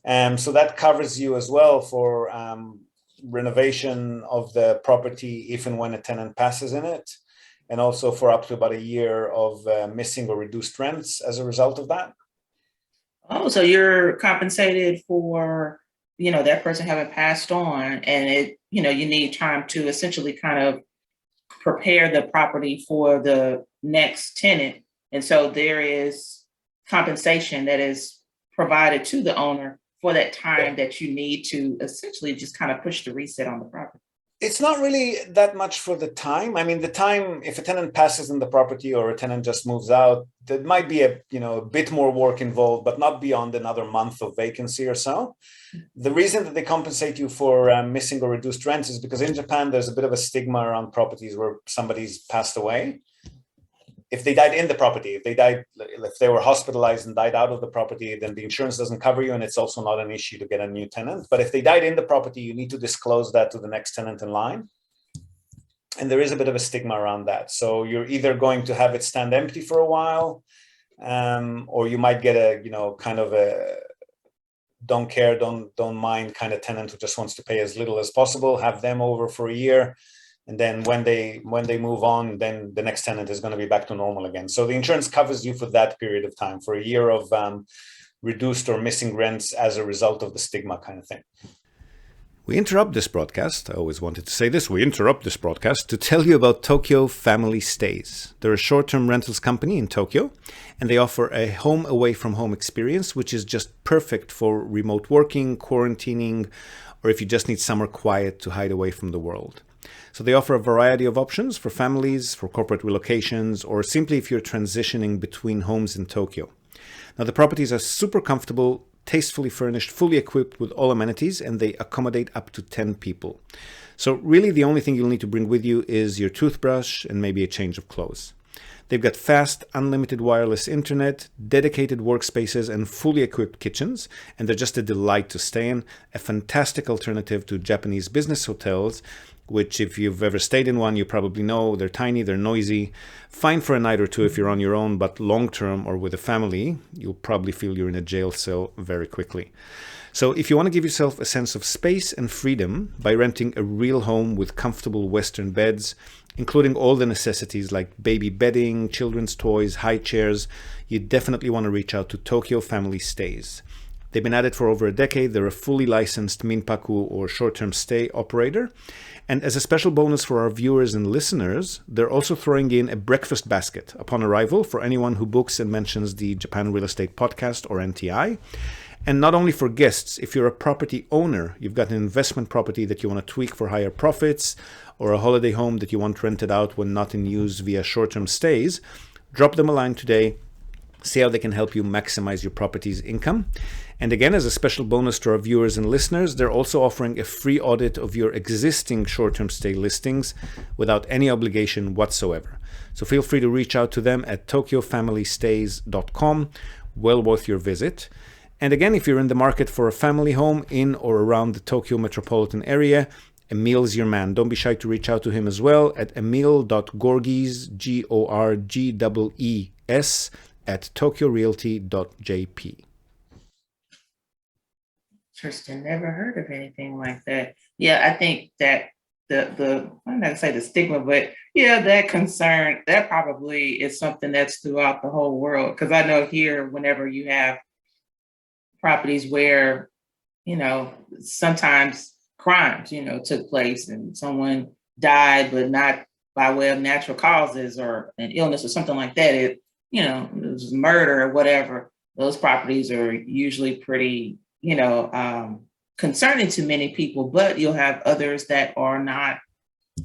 So that covers you as well for renovation of the property if and when a tenant passes in it. And also for up to about a year of missing or reduced rents as a result of that. Oh, so you're compensated for, that person having passed on, and you need time to essentially kind of prepare the property for the next tenant. And so there is compensation that is provided to the owner for that time that you need to essentially just kind of push the reset on the property. It's not really that much for the time. I mean, the time, if a tenant passes in the property or a tenant just moves out, there might be a bit more work involved, but not beyond another month of vacancy or so. The reason that they compensate you for missing or reduced rents is because in Japan, there's a bit of a stigma around properties where somebody's passed away. If they died in the property, if they were hospitalized and died out of the property, then the insurance doesn't cover you, and it's also not an issue to get a new tenant. But if they died in the property, you need to disclose that to the next tenant in line. And there is a bit of a stigma around that. So you're either going to have it stand empty for a while, or you might get a, kind of a don't care, don't mind kind of tenant who just wants to pay as little as possible, have them over for a year. And then when they move on, then the next tenant is going to be back to normal again. So the insurance covers you for that period of time, for a year of reduced or missing rents as a result of the stigma kind of thing. We interrupt this broadcast. I always wanted to say this. We interrupt this broadcast to tell you about Tokyo Family Stays. They're a short-term rentals company in Tokyo, and they offer a home away from home experience, which is just perfect for remote working, quarantining, or if you just need somewhere quiet to hide away from the world. So they offer a variety of options for families, for corporate relocations, or simply if you're transitioning between homes in Tokyo. Now, the properties are super comfortable, tastefully furnished, fully equipped with all amenities, and they accommodate up to 10 people. So really the only thing you'll need to bring with you is your toothbrush and maybe a change of clothes. They've got fast, unlimited wireless internet, dedicated workspaces, and fully equipped kitchens, and they're just a delight to stay in, a fantastic alternative to Japanese business hotels, which if you've ever stayed in one, you probably know they're tiny, they're noisy, fine for a night or two if you're on your own, but long-term or with a family, you'll probably feel you're in a jail cell very quickly. So if you want to give yourself a sense of space and freedom by renting a real home with comfortable Western beds, including all the necessities like baby bedding, children's toys, high chairs, you definitely want to reach out to Tokyo Family Stays. They've been at it for over a decade. They're a fully licensed minpaku or short-term stay operator. And as a special bonus for our viewers and listeners, they're also throwing in a breakfast basket upon arrival for anyone who books and mentions the Japan Real Estate Podcast or NTI. And not only for guests, if you're a property owner, you've got an investment property that you want to tweak for higher profits, or a holiday home that you want rented out when not in use via short-term stays, drop them a line today. See how they can help you maximize your property's income. And again, as a special bonus to our viewers and listeners, they're also offering a free audit of your existing short-term stay listings without any obligation whatsoever. So feel free to reach out to them at tokyofamilystays.com. Well worth your visit. And again, if you're in the market for a family home in or around the Tokyo metropolitan area, Emil's your man. Don't be shy to reach out to him as well at emil.gorgees, Gorgees, at tokyorealty.jp. Interesting. Never heard of anything like that. Yeah, I think that I'm not gonna say the stigma, but yeah, that concern, that probably is something that's throughout the whole world. Because I know here, whenever you have properties where, sometimes crimes, took place and someone died, but not by way of natural causes or an illness or something like that. It was murder or whatever. Those properties are usually pretty, concerning to many people, but you'll have others that are not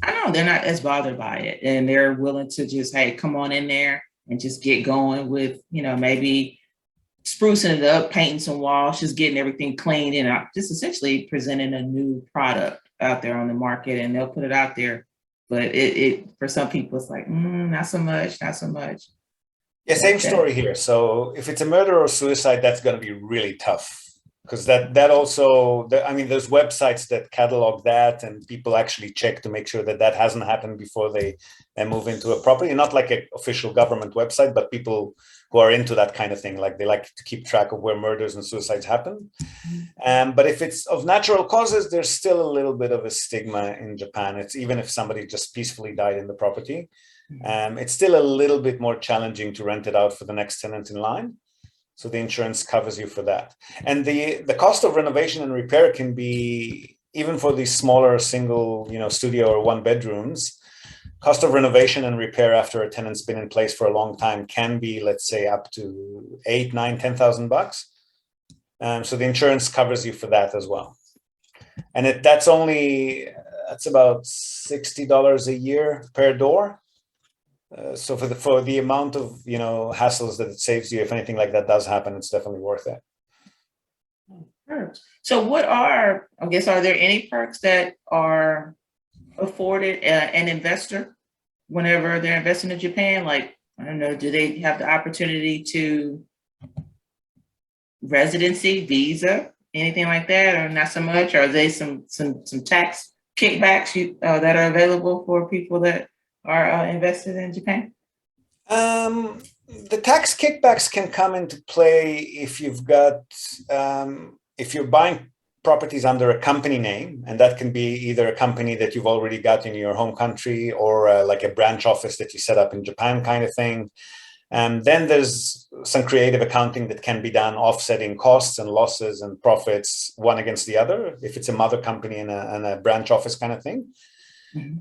I know they're not as bothered by it, and they're willing to just, hey, come on in there and just get going with, maybe sprucing it up, painting some walls, just getting everything clean, and just essentially presenting a new product out there on the market, and they'll put it out there. But it for some people, it's like, not so much, not so much. Yeah, same story here. So if it's a murder or suicide, that's going to be really tough because that also, I mean, there's websites that catalog that, and people actually check to make sure that that hasn't happened before they move into a property. Not like an official government website, but people who are into that kind of thing, like they like to keep track of where murders and suicides happen. But if it's of natural causes, there's still a little bit of a stigma in Japan. It's even if somebody just peacefully died in the property. It's still a little bit more challenging to rent it out for the next tenant in line. So the insurance covers you for that. And the cost of renovation and repair can be, even for these smaller single, studio or one bedrooms, cost of renovation and repair after a tenant's been in place for a long time can be, let's say, up to $8,000, $9,000, $10,000. So the insurance covers you for that as well. And that's about $60 a year per door. So for the amount of hassles that it saves you, if anything like that does happen, it's definitely worth it. So are there any perks that are afforded an investor whenever they're investing in Japan? Like, I don't know, do they have the opportunity to residency, visa, anything like that, or not so much? Or are there some tax kickbacks that are available for people that are invested in Japan? The tax kickbacks can come into play if you've got if you're buying properties under a company name, and that can be either a company that you've already got in your home country or like a branch office that you set up in Japan kind of thing. And then there's some creative accounting that can be done, offsetting costs and losses and profits one against the other, if it's a mother company and a branch office kind of thing. Mm-hmm.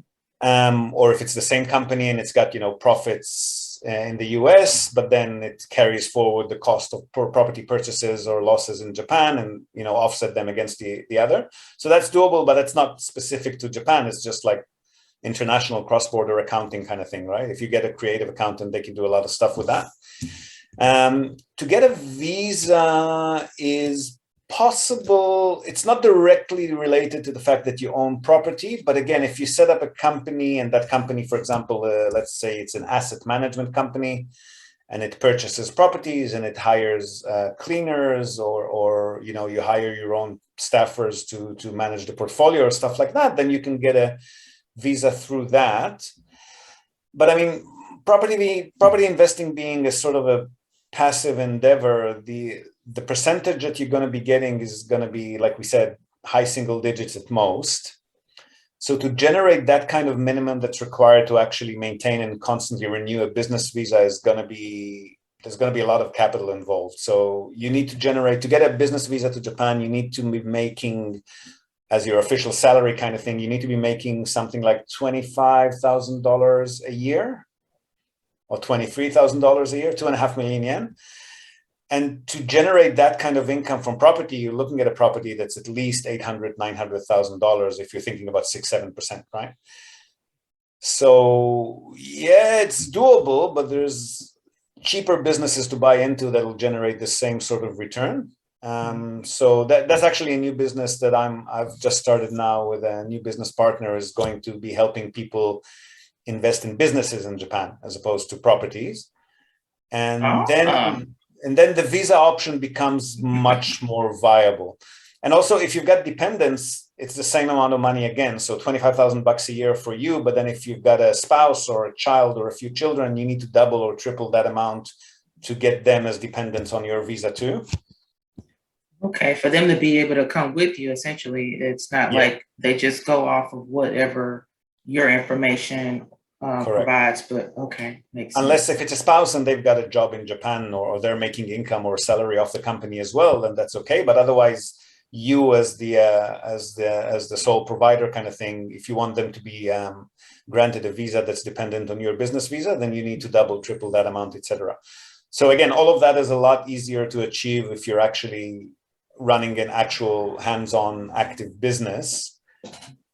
Or if it's the same company and it's got profits in the US, but then it carries forward the cost of property purchases or losses in Japan and offset them against the other. So that's doable, but it's not specific to Japan. It's just like international cross-border accounting kind of thing, right? If you get a creative accountant, they can do a lot of stuff with that. To get a visa is possible. It's not directly related to the fact that you own property, but again, if you set up a company and that company, for example, let's say it's an asset management company and it purchases properties and it hires cleaners or you hire your own staffers to manage the portfolio or stuff like that, then you can get a visa through that. But I mean, property investing being a sort of a passive endeavor, the percentage that you're going to be getting is going to be, like we said, high single digits at most. So to generate that kind of minimum that's required to actually maintain and constantly renew a business visa there's going to be a lot of capital involved. So you need to get a business visa to Japan, you need to be making, as your official salary kind of thing, you need to be making something like $25,000 a year or $23,000 a year, 2.5 million yen. And to generate that kind of income from property, you're looking at a property that's at least $800,000, $900,000 if you're thinking about 6-7%, right? So yeah, it's doable, but there's cheaper businesses to buy into that will generate the same sort of return. So that's actually a new business that I've just started now with a new business partner, is going to be helping people invest in businesses in Japan as opposed to properties. And then the visa option becomes much more viable. And also, if you've got dependents, it's the same amount of money again. So $25,000 a year for you. But then if you've got a spouse or a child or a few children, you need to double or triple that amount to get them as dependents on your visa too. Okay, for them to be able to come with you, essentially, it's not like they just go off of whatever your information provides, but okay, makes sense. Unless if it's a spouse and they've got a job in Japan or they're making income or salary off the company as well, then that's okay. But otherwise, you as the sole provider kind of thing, if you want them to be granted a visa that's dependent on your business visa, then you need to double, triple that amount, etc. So again, all of that is a lot easier to achieve if you're actually running an actual hands-on active business.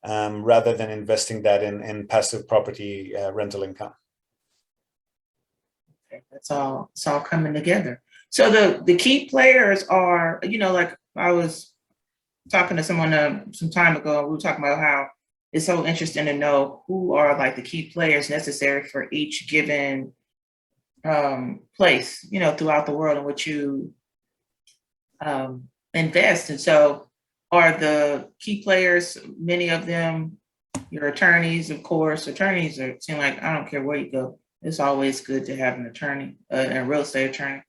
rather than investing that in passive property rental income. Okay, it's all coming together. So the key players are, like I was talking to someone some time ago, and we were talking about how it's so interesting to know who are like the key players necessary for each given place, throughout the world in which you invest. And so are the key players, many of them, your attorneys, of course. Attorneys seem like, I don't care where you go, it's always good to have an attorney, a real estate attorney,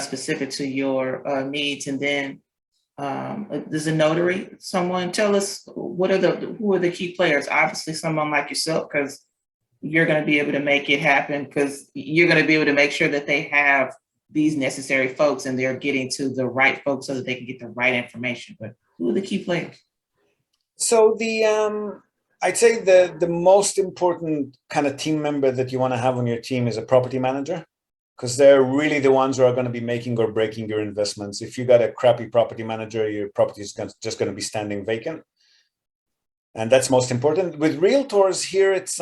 specific to your needs. And then there's a notary. Someone tell us who are the key players? Obviously, someone like yourself, because you're going to be able to make it happen, because you're going to be able to make sure that they have these necessary folks and they're getting to the right folks so that they can get the right information. But who are the key players? So I'd say the most important kind of team member that you want to have on your team is a property manager, because they're really the ones who are going to be making or breaking your investments. If you got a crappy property manager, your property is just going to be standing vacant. And that's most important. With realtors here, it's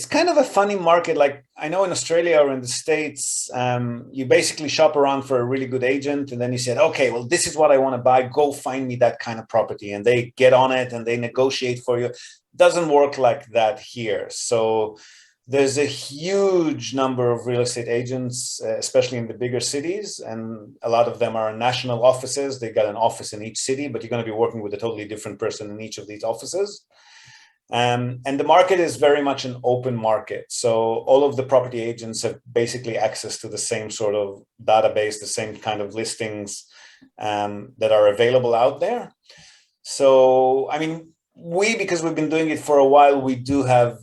kind of a funny market. Like I know in Australia or in the States, you basically shop around for a really good agent, and then you said, okay, well, this is what I want to buy. Go find me that kind of property. And they get on it and they negotiate for you. Doesn't work like that here. So there's a huge number of real estate agents, especially in the bigger cities. And a lot of them are national offices. They got an office in each city, but you're going to be working with a totally different person in each of these offices. And the market is very much an open market. So all of the property agents have basically access to the same sort of database, the same kind of listings that are available out there. So, I mean, because we've been doing it for a while, we do have,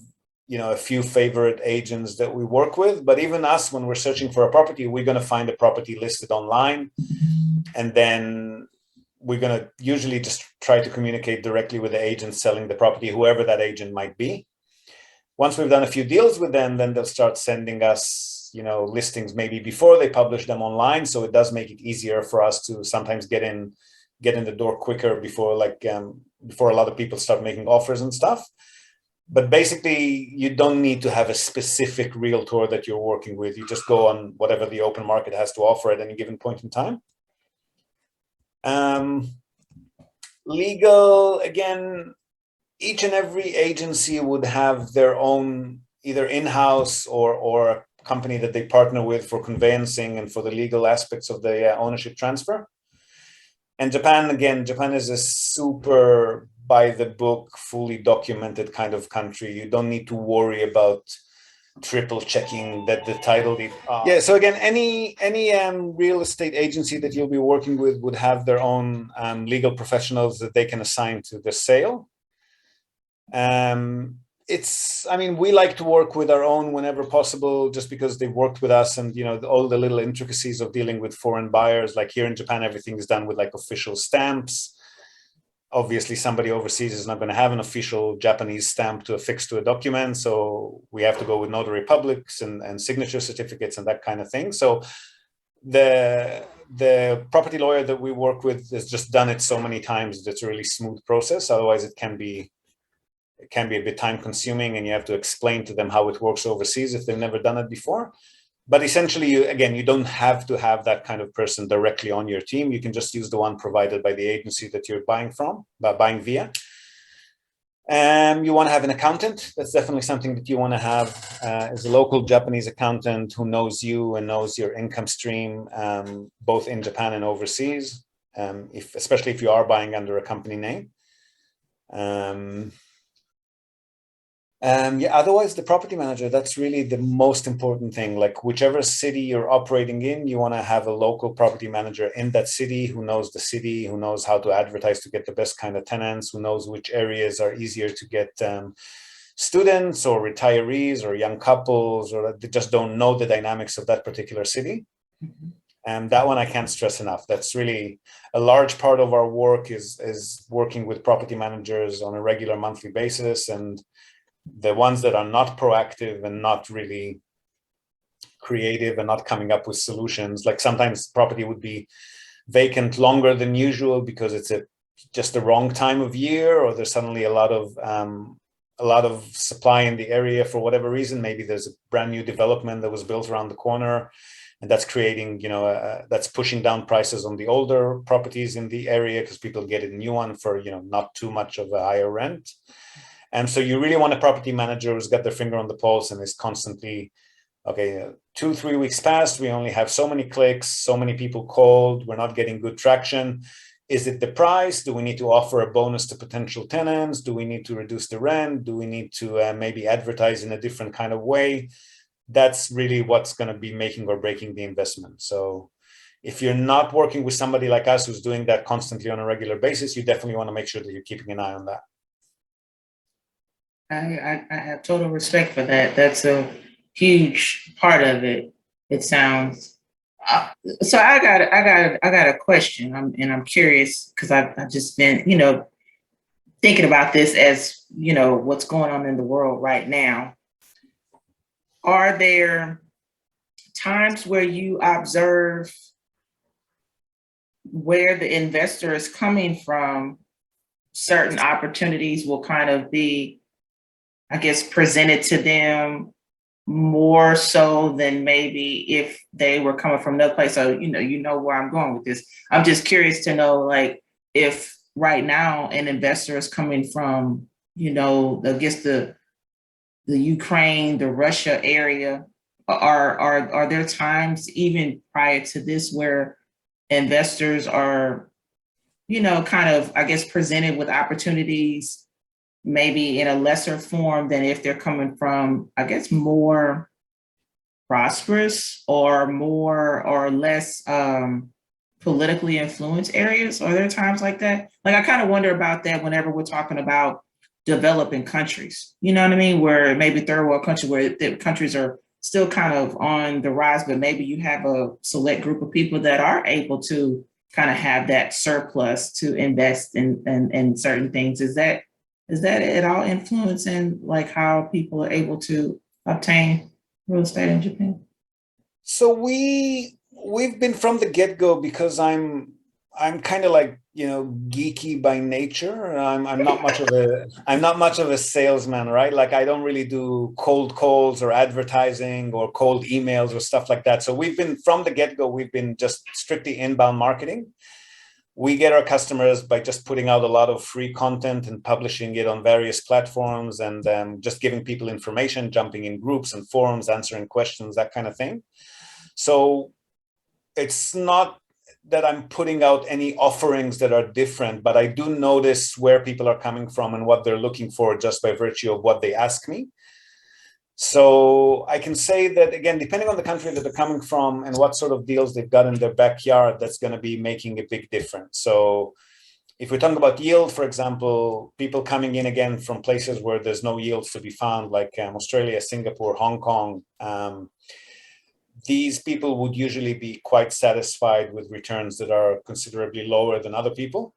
a few favorite agents that we work with. But even us, when we're searching for a property, we're going to find a property listed online. And then we're going to usually just try to communicate directly with the agent selling the property, whoever that agent might be. Once we've done a few deals with them, then they'll start sending us, listings maybe before they publish them online. So it does make it easier for us to sometimes get in the door quicker before a lot of people start making offers and stuff. But basically, you don't need to have a specific realtor that you're working with. You just go on whatever the open market has to offer at any given point in time. Legal, again, each and every agency would have their own either in-house or a company that they partner with for conveyancing and for the legal aspects of the ownership transfer. And Japan is a super by the book, fully documented kind of country. You don't need to worry about triple checking that the title deed. Yeah. So again, any real estate agency that you'll be working with would have their own legal professionals that they can assign to the sale. We like to work with our own whenever possible, just because they've worked with us, and all the little intricacies of dealing with foreign buyers. Like here in Japan, everything is done with like official stamps. Obviously, somebody overseas is not going to have an official Japanese stamp to affix to a document. So we have to go with notary publics and signature certificates and that kind of thing. So the property lawyer that we work with has just done it so many times that it's a really smooth process. Otherwise, it can be a bit time consuming, and you have to explain to them how it works overseas if they've never done it before. But essentially, you don't have to have that kind of person directly on your team. You can just use the one provided by the agency that you're buying via. You want to have an accountant. That's definitely something that you want to have as a local Japanese accountant who knows you and knows your income stream, both in Japan and overseas, especially if you are buying under a company name. Otherwise, the property manager, that's really the most important thing. Like whichever city you're operating in, you want to have a local property manager in that city who knows the city, who knows how to advertise to get the best kind of tenants, who knows which areas are easier to get students or retirees or young couples, or they just don't know the dynamics of that particular city. Mm-hmm. And that one I can't stress enough. That's really a large part of our work is working with property managers on a regular monthly basis. And the ones that are not proactive and not really creative and not coming up with solutions, like sometimes property would be vacant longer than usual because it's a just the wrong time of year, or there's suddenly a lot of supply in the area for whatever reason. Maybe there's a brand new development that was built around the corner, and that's creating, that's pushing down prices on the older properties in the area because people get a new one for, not too much of a higher rent. And so you really want a property manager who's got their finger on the pulse and is constantly, okay, 2-3 weeks passed, we only have so many clicks, so many people called, we're not getting good traction. Is it the price? Do we need to offer a bonus to potential tenants? Do we need to reduce the rent? Do we need to maybe advertise in a different kind of way? That's really what's going to be making or breaking the investment. So if you're not working with somebody like us who's doing that constantly on a regular basis, you definitely want to make sure that you're keeping an eye on that. I have total respect for that. That's a huge part of it. It sounds. So I got a question. I'm curious because I've just been, thinking about this as, what's going on in the world right now. Are there times where you observe where the investor is coming from? Certain opportunities will kind of be, I guess, presented to them more so than maybe if they were coming from another place. So, where I'm going with this. I'm just curious to know, like, if right now an investor is coming from, I guess the Ukraine, the Russia area, are there times even prior to this where investors are, kind of, I guess, presented with opportunities maybe in a lesser form than if they're coming from, I guess, more prosperous or more or less politically influenced areas? Are there times like that? Like, I kind of wonder about that whenever we're talking about developing countries, you know what I mean? Where maybe third world countries, where the countries are still kind of on the rise, but maybe you have a select group of people that are able to kind of have that surplus to invest in certain things. Is that at all influencing like how people are able to obtain real estate in Japan? So we've been from the get-go, because I'm kind of like, geeky by nature. I'm not much of a salesman, right? Like, I don't really do cold calls or advertising or cold emails or stuff like that. So we've been from the get-go, we've been just strictly inbound marketing. We get our customers by just putting out a lot of free content and publishing it on various platforms, and just giving people information, jumping in groups and forums, answering questions, that kind of thing. So it's not that I'm putting out any offerings that are different, but I do notice where people are coming from and what they're looking for just by virtue of what they ask me. So I can say that, again, depending on the country that they're coming from and what sort of deals they've got in their backyard, that's going to be making a big difference. So if we're talking about yield, for example, people coming in again from places where there's no yields to be found, like Australia, Singapore, Hong Kong, these people would usually be quite satisfied with returns that are considerably lower than other people.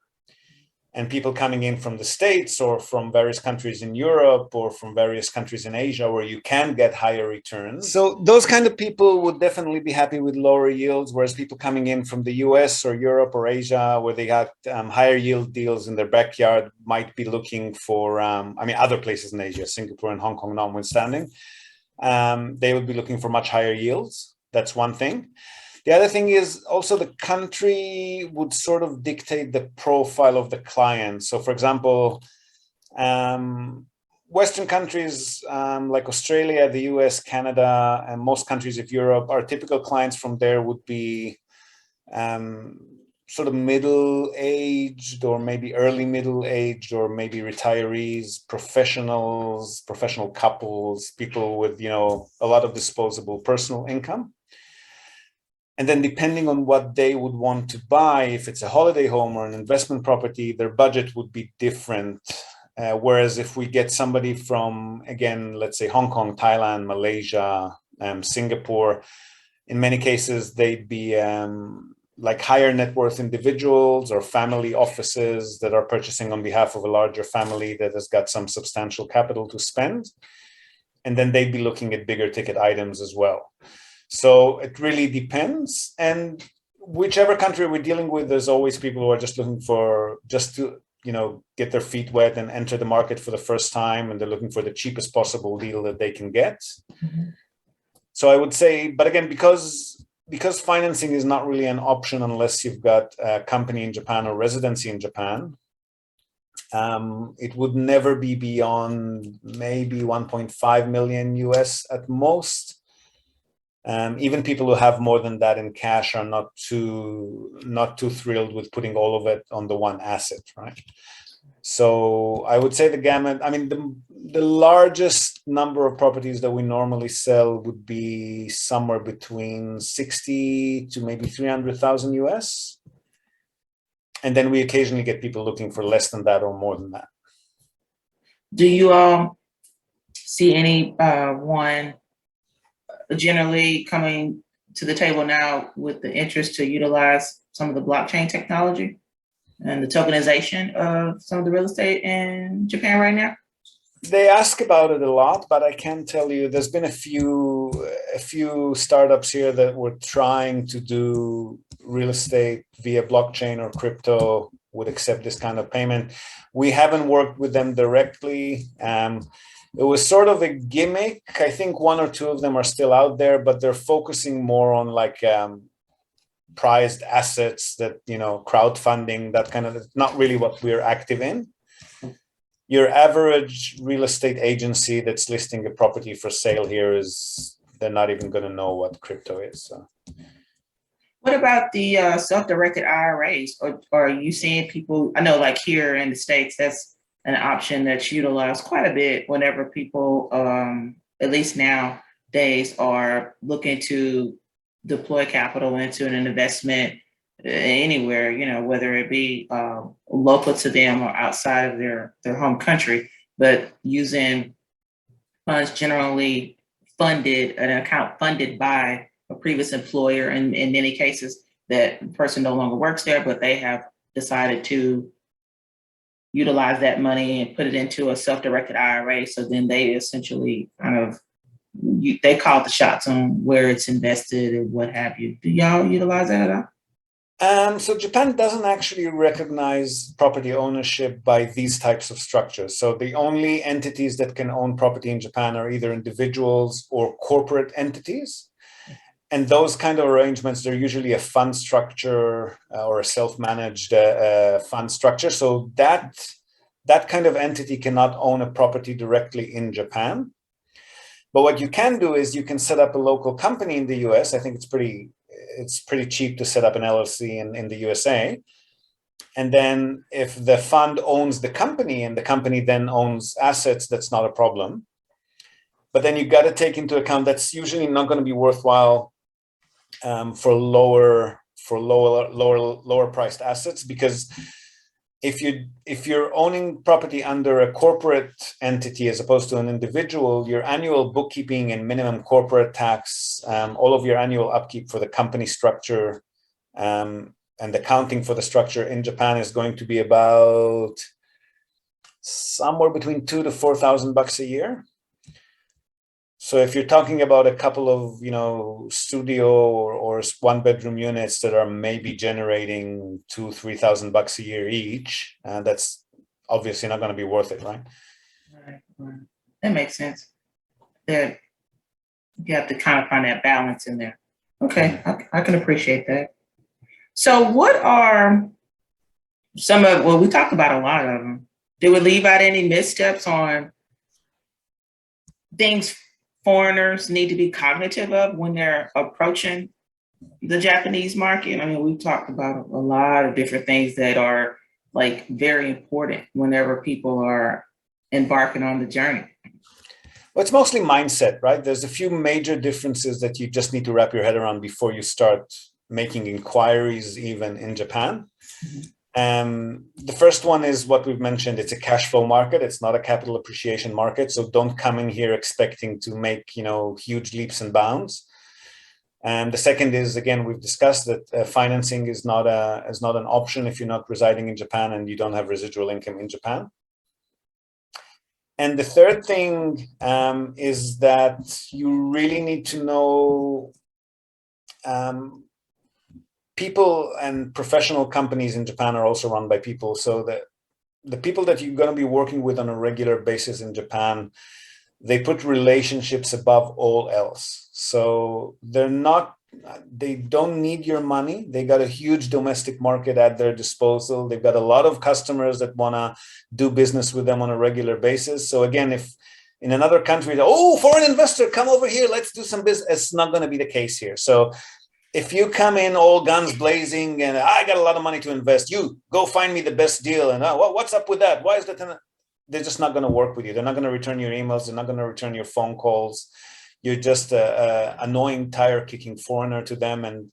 And people coming in from the States or from various countries in Europe or from various countries in Asia where you can get higher returns. So those kind of people would definitely be happy with lower yields, whereas people coming in from the US or Europe or Asia where they got higher yield deals in their backyard might be looking for, other places in Asia, Singapore and Hong Kong notwithstanding, they would be looking for much higher yields. That's one thing. The other thing is also the country would sort of dictate the profile of the client. So, for example, Western countries like Australia, the US, Canada, and most countries of Europe, our typical clients from there would be sort of middle-aged or maybe early middle-aged or maybe retirees, professionals, professional couples, people with, a lot of disposable personal income. And then depending on what they would want to buy, if it's a holiday home or an investment property, their budget would be different. Whereas if we get somebody from, again, let's say Hong Kong, Thailand, Malaysia, Singapore, in many cases, they'd be like higher net worth individuals or family offices that are purchasing on behalf of a larger family that has got some substantial capital to spend. And then they'd be looking at bigger ticket items as well. So it really depends. And whichever country we're dealing with, there's always people who are just looking for just to get their feet wet and enter the market for the first time, and they're looking for the cheapest possible deal that they can get. Mm-hmm. So I would say, but again, because financing is not really an option unless you've got a company in Japan or residency in Japan, it would never be beyond maybe 1.5 million US at most. Even people who have more than that in cash are not too thrilled with putting all of it on the one asset, right? So I would say the gamut. I mean, the largest number of properties that we normally sell would be somewhere between 60 to maybe 300,000 US, and then we occasionally get people looking for less than that or more than that. Do you see any one generally coming to the table now with the interest to utilize some of the blockchain technology and the tokenization of some of the real estate in Japan right now? They ask about it a lot, but I can tell you there's been a few startups here that were trying to do real estate via blockchain or crypto, would accept this kind of payment. We haven't worked with them directly. It was sort of a gimmick. I think one or two of them are still out there, but they're focusing more on like prized assets that, crowdfunding, that kind of, not really what we're active in. Your average real estate agency that's listing a property for sale here they're not even going to know what crypto is. So. What about the self-directed IRAs? Or are you seeing people, I know like here in the States, that's an option that's utilized quite a bit whenever people, at least nowadays, are looking to deploy capital into an investment anywhere, whether it be local to them or outside of their home country, but using funds generally funded, an account funded by a previous employer, and in many cases that person no longer works there, but they have decided to utilize that money and put it into a self-directed IRA. So then they essentially they call the shots on where it's invested and what have you. Do y'all utilize that at all? So Japan doesn't actually recognize property ownership by these types of structures. So the only entities that can own property in Japan are either individuals or corporate entities. And those kind of arrangements, they're usually a fund structure or a self-managed fund structure. So that kind of entity cannot own a property directly in Japan. But what you can do is you can set up a local company in the US. I think it's pretty cheap to set up an LLC in the USA. And then if the fund owns the company and the company then owns assets, that's not a problem. But then you got to take into account that's usually not going to be worthwhile for lower priced assets, because if you're owning property under a corporate entity as opposed to an individual, your annual bookkeeping and minimum corporate tax, all of your annual upkeep for the company structure, and accounting for the structure in Japan is going to be about somewhere between $2,000 to $4,000 a year. So if you're talking about a couple of, studio or one bedroom units that are maybe generating $2,000-3,000 a year each, that's obviously not going to be worth it, right? Right. That makes sense. That you have to kind of find that balance in there. Okay, I can appreciate that. So what are we talked about a lot of them. Did we leave out any missteps on things foreigners need to be cognitive of when they're approaching the Japanese market? I mean, we've talked about a lot of different things that are like very important whenever people are embarking on the journey. Well, it's mostly mindset, right? There's a few major differences that you just need to wrap your head around before you start making inquiries, even in Japan. The first one is what we've mentioned. It's a cash flow market. It's not a capital appreciation market. So don't come in here expecting to make, huge leaps and bounds. And the second is, again, we've discussed that financing is not an option if you're not residing in Japan and you don't have residual income in Japan. And the third thing is that you really need to know people and professional companies in Japan are also run by people. So the people that you're going to be working with on a regular basis in Japan, they put relationships above all else. So they don't need your money. They got a huge domestic market at their disposal. They've got a lot of customers that want to do business with them on a regular basis. So again, if in another country, oh, foreign investor, come over here, let's do some business, it's not going to be the case here. So if you come in all guns blazing and I got a lot of money to invest, you go find me the best deal. And what's up with that? Why is that? They're just not going to work with you. They're not going to return your emails. They're not going to return your phone calls. You're just an annoying, tire-kicking foreigner to them. And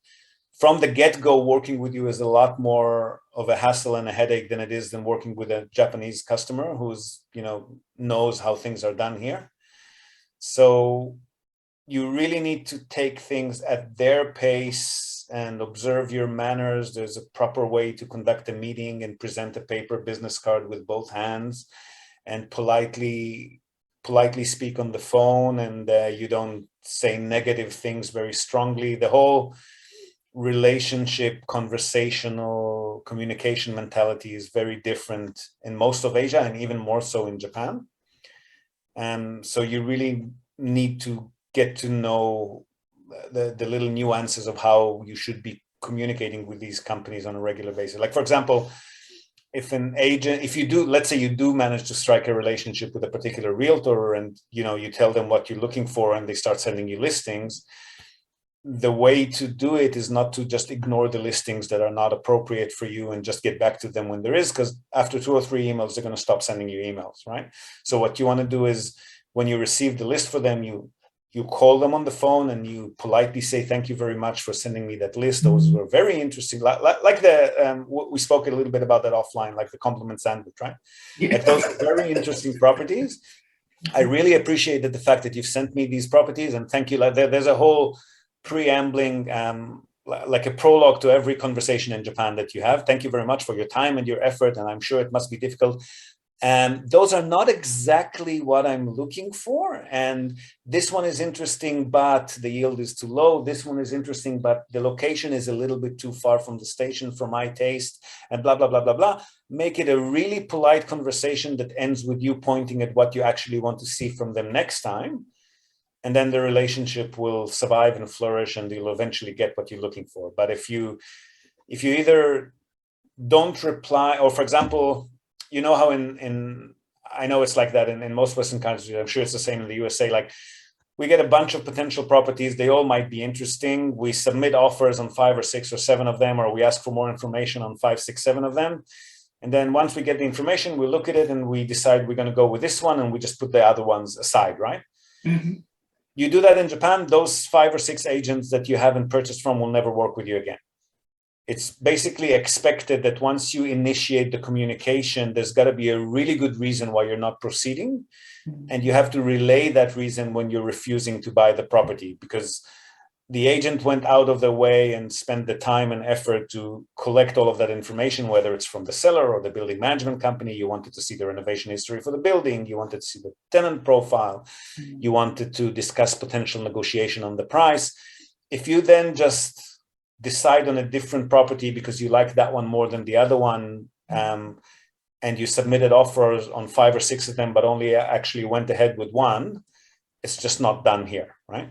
from the get-go, working with you is a lot more of a hassle and a headache than it is than working with a Japanese customer who's, knows how things are done here. So you really need to take things at their pace and observe your manners. There's a proper way to conduct a meeting and present a paper business card with both hands and politely speak on the phone, and you don't say negative things very strongly. The whole relationship, conversational communication mentality is very different in most of Asia and even more so in Japan. So you really need to get to know the little nuances of how you should be communicating with these companies on a regular basis. Like, for example, let's say you do manage to strike a relationship with a particular realtor and, you tell them what you're looking for and they start sending you listings, the way to do it is not to just ignore the listings that are not appropriate for you and just get back to them when there is, because after 2 or 3 emails, they're going to stop sending you emails, right? So what you want to do is when you receive the list for them, you call them on the phone and you politely say, thank you very much for sending me that list. Those were very interesting. Like we spoke a little bit about that offline, like the compliment sandwich, right? Yeah. Like those are very interesting properties. I really appreciated the fact that you've sent me these properties and thank you. Like there's a whole preambling, like a prologue to every conversation in Japan that you have. Thank you very much for your time and your effort. And I'm sure it must be difficult. And those are not exactly what I'm looking for. And this one is interesting, but the yield is too low. This one is interesting, but the location is a little bit too far from the station for my taste, and blah, blah, blah, blah, blah. Make it a really polite conversation that ends with you pointing at what you actually want to see from them next time. And then the relationship will survive and flourish and you'll eventually get what you're looking for. But if you either don't reply, or for example, you know how I know it's like that in most Western countries, I'm sure it's the same in the USA, like we get a bunch of potential properties, they all might be interesting. We submit offers on 5 or 6 or 7 of them, or we ask for more information on 5, 6, 7 of them. And then once we get the information, we look at it and we decide we're going to go with this one and we just put the other ones aside, right? Mm-hmm. You do that in Japan, those 5 or 6 agents that you haven't purchased from will never work with you again. It's basically expected that once you initiate the communication, there's got to be a really good reason why you're not proceeding. Mm-hmm. And you have to relay that reason when you're refusing to buy the property, because the agent went out of their way and spent the time and effort to collect all of that information, whether it's from the seller or the building management company. You wanted to see the renovation history for the building. You wanted to see the tenant profile. Mm-hmm. You wanted to discuss potential negotiation on the price. If you then just decide on a different property because you like that one more than the other one, and you submitted offers on 5 or 6 of them, but only actually went ahead with one, it's just not done here, right?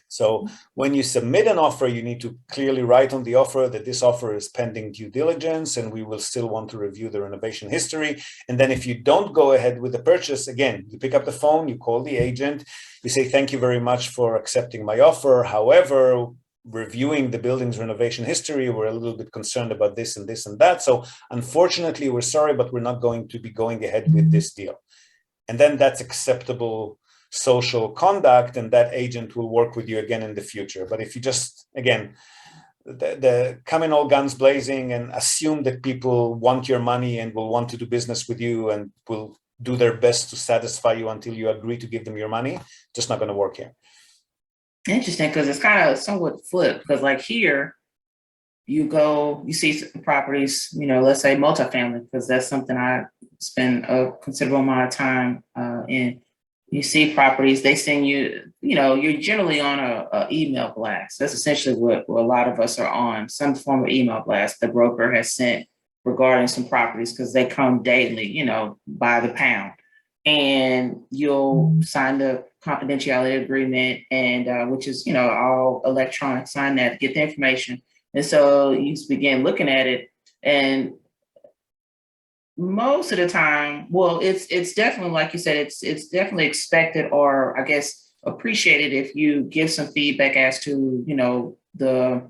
So when you submit an offer, you need to clearly write on the offer that this offer is pending due diligence and we will still want to review the renovation history. And then if you don't go ahead with the purchase, again, you pick up the phone, you call the agent, you say, thank you very much for accepting my offer. However, reviewing the building's renovation history, we're a little bit concerned about this and this and that. So unfortunately, we're sorry, but we're not going to be going ahead with this deal. And then that's acceptable social conduct, and that agent will work with you again in the future. But if you just, again, the come in all guns blazing and assume that people want your money and will want to do business with you and will do their best to satisfy you until you agree to give them your money, just not going to work here. Interesting, because it's kind of somewhat flipped, because like here, you see properties, let's say multifamily, because that's something I spend a considerable amount of time in. you see properties, they send you, you're generally on a email blast. That's essentially what a lot of us are on, some form of email blast the broker has sent regarding some properties because they come daily, by the pound. And you'll sign the confidentiality agreement, and which is, all electronic, sign that, get the information. And so you begin looking at it, and most of the time, well, it's definitely, like you said, it's definitely expected, or I guess appreciated, if you give some feedback as to, the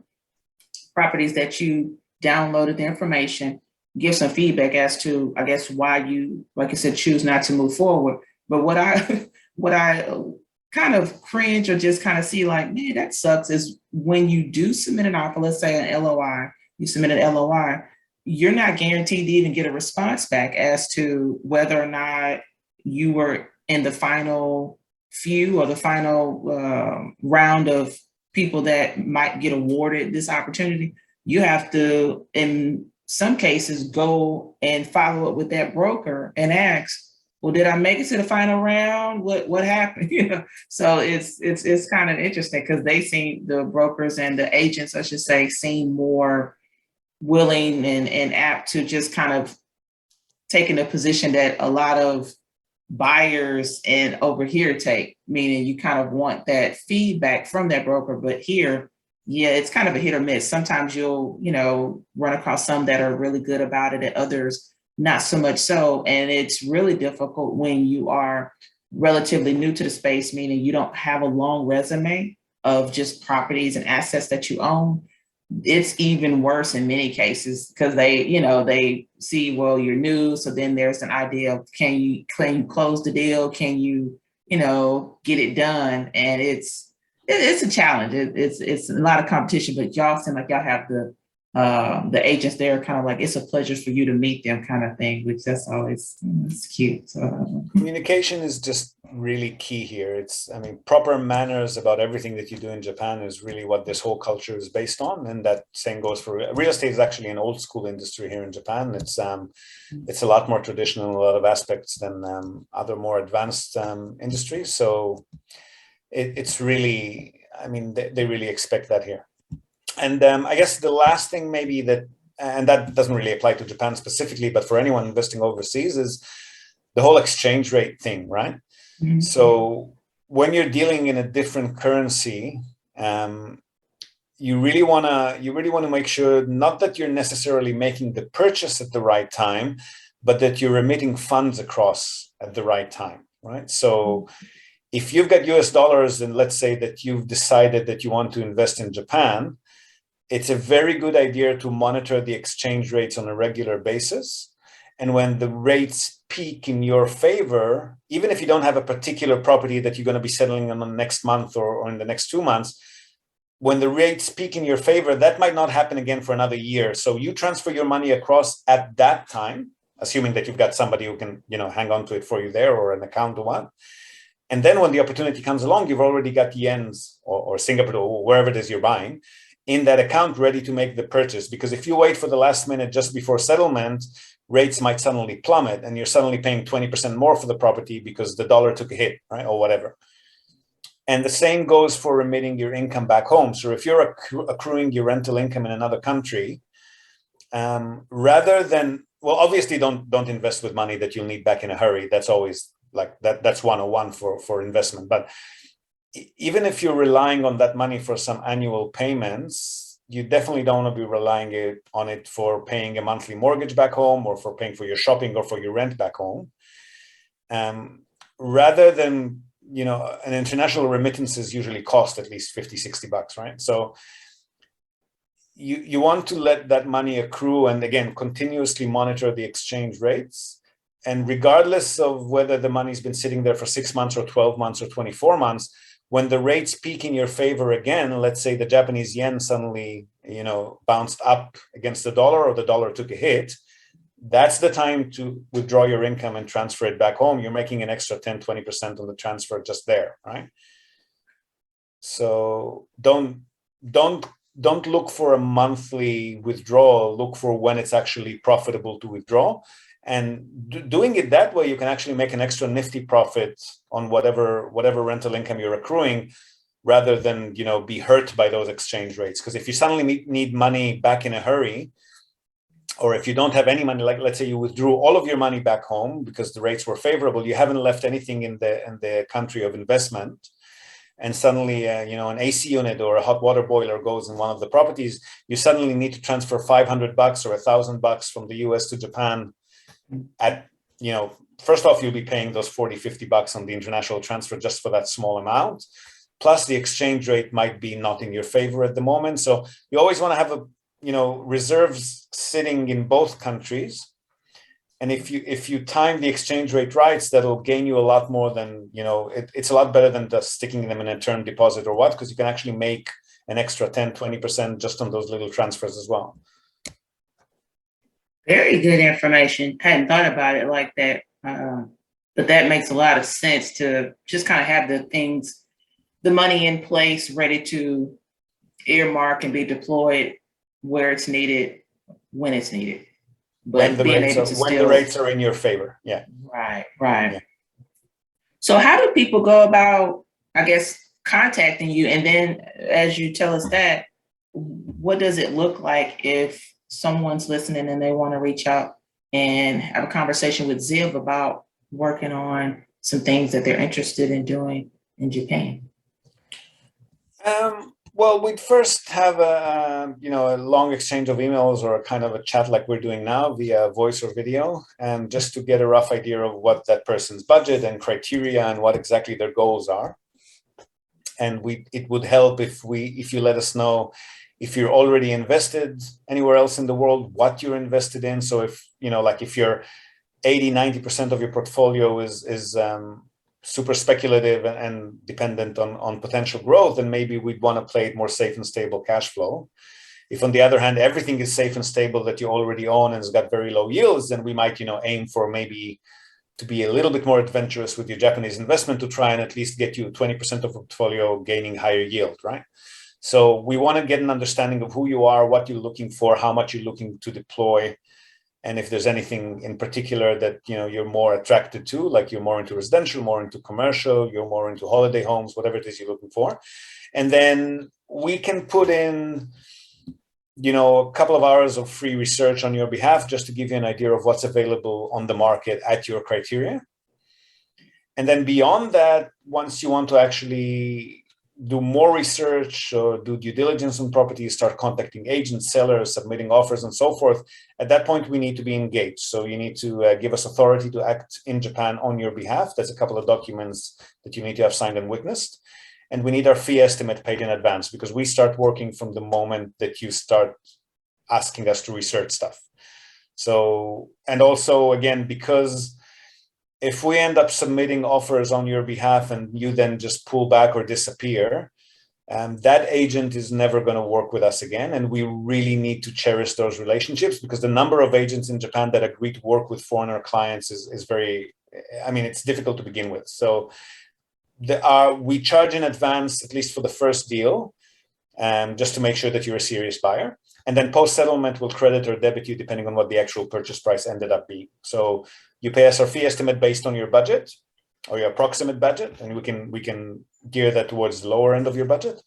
properties that you downloaded the information, give some feedback as to, I guess, why you, like I said, choose not to move forward. But what I what I kind of cringe or just kind of see like, man, that sucks, is when you do submit an offer, let's say an LOI, you submit an LOI, you're not guaranteed to even get a response back as to whether or not you were in the final few or the final round of people that might get awarded this opportunity. You have to, in some cases, go and follow up with that broker and ask, well, did I make it to the final round? What happened? So it's kind of interesting because they seem, the brokers and the agents, I should say, seem more willing and apt to just kind of taking a position that a lot of buyers and over here take, meaning you kind of want that feedback from that broker. But here, yeah, it's kind of a hit or miss. Sometimes you'll, run across some that are really good about it and others not so much so. And it's really difficult when you are relatively new to the space, meaning you don't have a long resume of just properties and assets that you own. It's even worse in many cases because they see, well, you're new. So then there's an idea of, can you close the deal? Can you, get it done? And it's a challenge. It's a lot of competition, but y'all seem like y'all have the agents there kind of like, it's a pleasure for you to meet them kind of thing, which that's always, it's cute. So communication is just really key here. Proper manners about everything that you do in Japan is really what this whole culture is based on. And that same goes for real estate. Is actually an old school industry here in Japan. It's a lot more traditional in a lot of aspects than other more advanced industries. So it's really, they really expect that here. And I guess the last thing maybe and that doesn't really apply to Japan specifically, but for anyone investing overseas, is the whole exchange rate thing, right? Mm-hmm. So when you're dealing in a different currency, you really want to make sure not that you're necessarily making the purchase at the right time, but that you're remitting funds across at the right time, right? So if you've got US dollars, and let's say that you've decided that you want to invest in Japan, it's a very good idea to monitor the exchange rates on a regular basis. And when the rates peak in your favor, even if you don't have a particular property that you're going to be settling on the next month or in the next 2 months, when the rates peak in your favor, that might not happen again for another year. So you transfer your money across at that time, assuming that you've got somebody who can, hang on to it for you there, or an account or what. And then when the opportunity comes along, you've already got yens or Singapore or wherever it is you're buying in that account ready to make the purchase. Because if you wait for the last minute just before settlement, rates might suddenly plummet and you're suddenly paying 20% more for the property because the dollar took a hit, right? Or whatever. And the same goes for remitting your income back home. So if you're accruing your rental income in another country, rather than, well, obviously don't invest with money that you'll need back in a hurry. That's always like that's 101 for investment. But even if you're relying on that money for some annual payments, you definitely don't want to be relying on it for paying a monthly mortgage back home, or for paying for your shopping or for your rent back home. Rather than, an international remittances usually cost at least $50-$60, right? So you want to let that money accrue, and again, continuously monitor the exchange rates. And regardless of whether the money's been sitting there for 6 months or 12 months or 24 months, when the rates peak in your favor again, let's say the Japanese yen suddenly, bounced up against the dollar, or the dollar took a hit, that's the time to withdraw your income and transfer it back home. You're making an extra 10-20% on the transfer just there, right? So don't look for a monthly withdrawal. Look for when it's actually profitable to withdraw. And doing it that way, you can actually make an extra nifty profit on whatever rental income you're accruing, rather than, be hurt by those exchange rates. Because if you suddenly need money back in a hurry, or if you don't have any money, like let's say you withdrew all of your money back home because the rates were favorable, you haven't left anything in the country of investment, and suddenly an AC unit or a hot water boiler goes in one of the properties, you suddenly need to transfer $500 or $1,000 from the US to Japan. At first off, you'll be paying those $40-$50 on the international transfer just for that small amount. Plus the exchange rate might be not in your favor at the moment. So you always want to have reserves sitting in both countries. And if you time the exchange rate right, that'll gain you a lot more than, it's a lot better than just sticking them in a term deposit or what, because you can actually make an extra 10-20% just on those little transfers as well. Very good information. I hadn't thought about it like that. But that makes a lot of sense to just kind of have the money in place, ready to earmark and be deployed where it's needed, when it's needed. But when the rates are in your favor. Yeah. Right. Yeah. So how do people go about, I guess, contacting you? And then as you tell us that, what does it look like if someone's listening and they want to reach out and have a conversation with Ziv about working on some things that they're interested in doing in Japan? Well, we'd first have a long exchange of emails or a kind of a chat like we're doing now via voice or video, and just to get a rough idea of what that person's budget and criteria and what exactly their goals are. And it would help if you let us know if you're already invested anywhere else in the world, what you're invested in. So if you're 80-90% of your portfolio is super speculative and dependent on potential growth, then maybe we'd want to play it more safe and stable cash flow. If on the other hand, everything is safe and stable that you already own and has got very low yields, then we might, aim for maybe to be a little bit more adventurous with your Japanese investment to try and at least get you 20% of portfolio gaining higher yield, right? So we want to get an understanding of who you are, what you're looking for, how much you're looking to deploy, and if there's anything in particular that you're more attracted to, like you're more into residential, more into commercial, you're more into holiday homes, whatever it is you're looking for. And then we can put in a couple of hours of free research on your behalf just to give you an idea of what's available on the market at your criteria. And then beyond that, once you want to actually do more research or do due diligence on properties, start contacting agents, sellers, submitting offers, and so forth. At that point, we need to be engaged. So you need to give us authority to act in Japan on your behalf. There's a couple of documents that you need to have signed and witnessed. And we need our fee estimate paid in advance, because we start working from the moment that you start asking us to research stuff. So, and also, again, because if we end up submitting offers on your behalf and you then just pull back or disappear, that agent is never going to work with us again. And we really need to cherish those relationships, because the number of agents in Japan that agree to work with foreigner clients is very, it's difficult to begin with. So we charge in advance, at least for the first deal, just to make sure that you're a serious buyer. And then post-settlement will credit or debit you depending on what the actual purchase price ended up being. So you pay us our fee estimate based on your budget or your approximate budget, and we can gear that towards the lower end of your budget.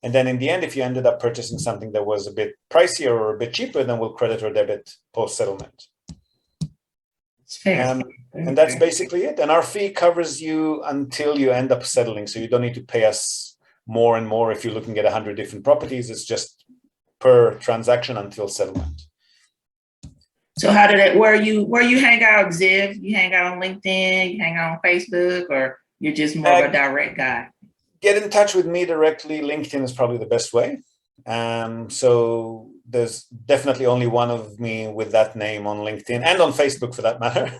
And then in the end, if you ended up purchasing something that was a bit pricier or a bit cheaper, then we'll credit or debit post-settlement. And that's basically it. And our fee covers you until you end up settling. So you don't need to pay us more and more if you're looking at 100 different properties. It's just per transaction until settlement. So how did it, where you hang out, Ziv? You hang out on LinkedIn, you hang out on Facebook, or you're just more of a direct guy? Get in touch with me directly. LinkedIn is probably the best way. So there's definitely only one of me with that name on LinkedIn and on Facebook for that matter.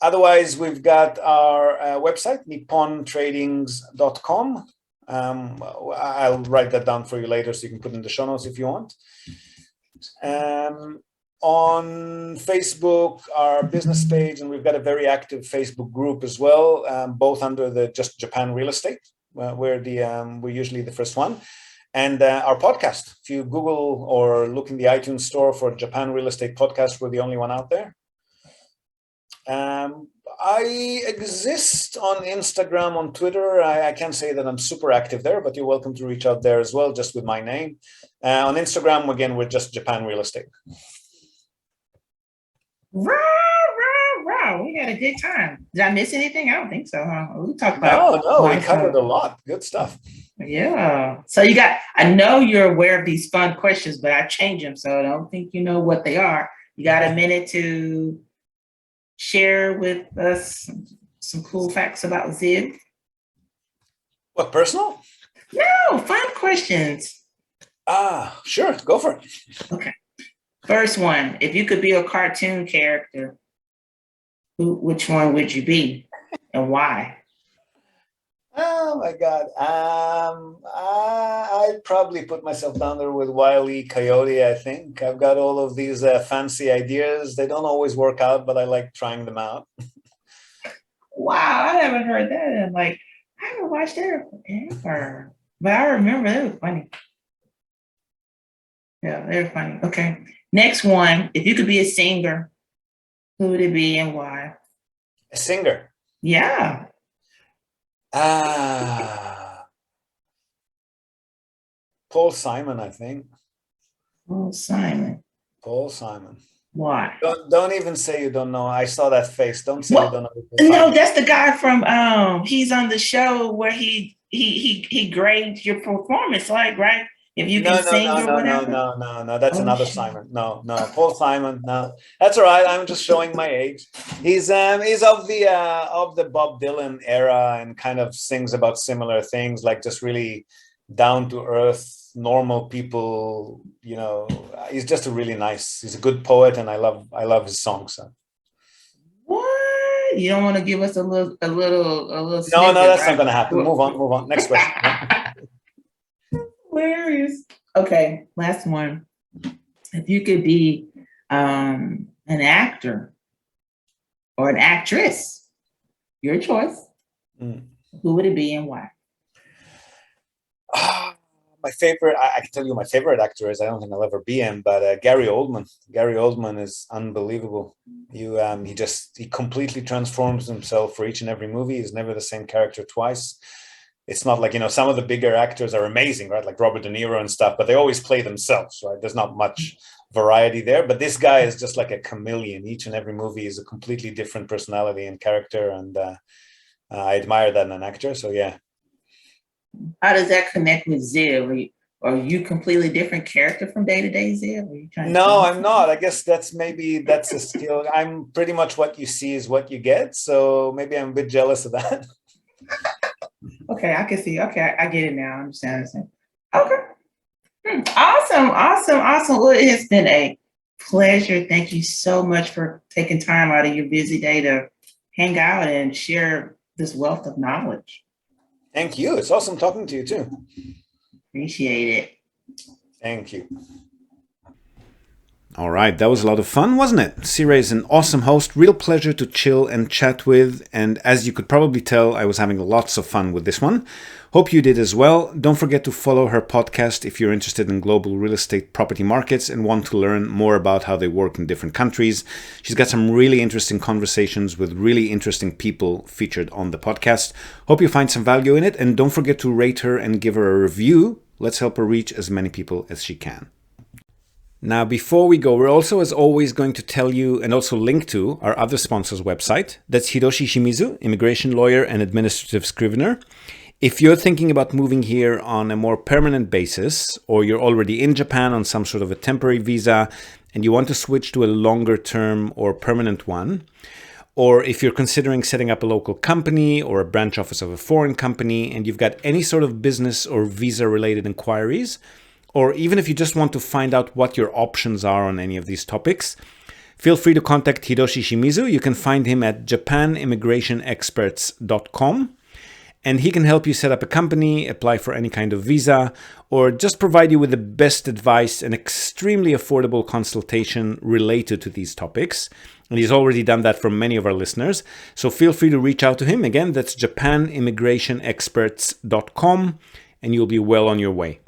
Otherwise, we've got our website, nippontradings.com. I'll write that down for you later so you can put in the show notes if you want. On Facebook, our business page, and we've got a very active Facebook group as well, both under the Just Japan Real Estate, where we're usually the first one. And our podcast. If you Google or look in the iTunes store for Japan Real Estate Podcast, we're the only one out there. I exist on Instagram, on Twitter. I can't say that I'm super active there, but you're welcome to reach out there as well, just with my name. On Instagram, again, we're just Japan Real Estate. Rah, rah, rah. We had a good time. Did I miss anything? I don't think so, huh? We talked about No, we covered a lot. Good stuff. Yeah. So I know you're aware of these fun questions, but I change them, so I don't think you know what they are. You got a minute to share with us some cool facts about Ziv? What, personal? No, fun questions. Sure, go for it. Okay. First one, if you could be a cartoon character, which one would you be and why? Oh my God. I'd probably put myself down there with Wile E. Coyote, I think. I've got all of these fancy ideas. They don't always work out, but I like trying them out. Wow, I haven't heard that. I'm like, I haven't watched that ever. But I remember that was funny. Yeah, they were funny. Okay. Next one, if you could be a singer, who would it be and why? A singer? Yeah. Paul Simon, I think. Paul Simon. Paul Simon. Why? Don't even say you don't know. I saw that face. Don't say you don't know. No, that's the guy from he's on the show where he grades your performance, like, right? If you can sing or whatever. No. That's another Simon. No. Paul Simon. No, that's all right. I'm just showing my age. He's of the Bob Dylan era and kind of sings about similar things, like just really down to earth, normal people. You know, he's just he's a good poet, and I love his songs. So. What? You don't want to give us a little No, snippet, that's right? not going to happen. Move on. Next question. Hilarious. Okay, last one. If you could be an actor or an actress, your choice, who would it be and why? My favorite, I can tell you my favorite actor is, I don't think I'll ever be him, but Gary Oldman. Gary Oldman is unbelievable. He completely transforms himself for each and every movie. He's never the same character twice. It's not like, some of the bigger actors are amazing, right? Like Robert De Niro and stuff, but they always play themselves, right? There's not much variety there, but this guy is just like a chameleon. Each and every movie is a completely different personality and character. And I admire that in an actor. So yeah. How does that connect with Ziv? Are you completely different character from day to day, Ziv? No, I'm not. I guess that's a skill. I'm pretty much what you see is what you get. So maybe I'm a bit jealous of that. Okay, I can see. Okay, I get it now. I understand. Okay. Awesome. Well, it has been a pleasure. Thank you so much for taking time out of your busy day to hang out and share this wealth of knowledge. Thank you. It's awesome talking to you too. Appreciate it. Thank you. All right, that was a lot of fun, wasn't it? Siree is an awesome host, real pleasure to chill and chat with, and as you could probably tell, I was having lots of fun with this one. Hope you did as well. Don't forget to follow her podcast if you're interested in global real estate property markets and want to learn more about how they work in different countries. She's got some really interesting conversations with really interesting people featured on the podcast. Hope you find some value in it, and don't forget to rate her and give her a review. Let's help her reach as many people as she can. Now, before we go, we're also, as always, going to tell you and also link to our other sponsor's website. That's Hiroshi Shimizu, immigration lawyer and administrative scrivener. If you're thinking about moving here on a more permanent basis, or you're already in Japan on some sort of a temporary visa and you want to switch to a longer term or permanent one, or if you're considering setting up a local company or a branch office of a foreign company and you've got any sort of business or visa related inquiries, or even if you just want to find out what your options are on any of these topics, feel free to contact Hiroshi Shimizu. You can find him at japanimmigrationexperts.com, and he can help you set up a company, apply for any kind of visa, or just provide you with the best advice and extremely affordable consultation related to these topics. And he's already done that for many of our listeners. So feel free to reach out to him. Again, that's japanimmigrationexperts.com, and you'll be well on your way.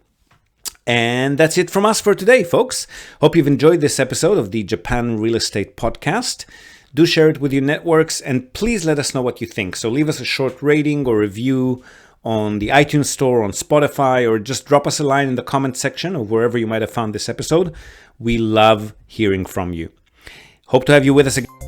And that's it from us for today, folks. Hope you've enjoyed this episode of the Japan Real Estate Podcast. Do share it with your networks, and please let us know what you think. So leave us a short rating or review on the iTunes Store, on Spotify, or just drop us a line in the comment section of wherever you might have found this episode. We love hearing from you. Hope to have you with us again.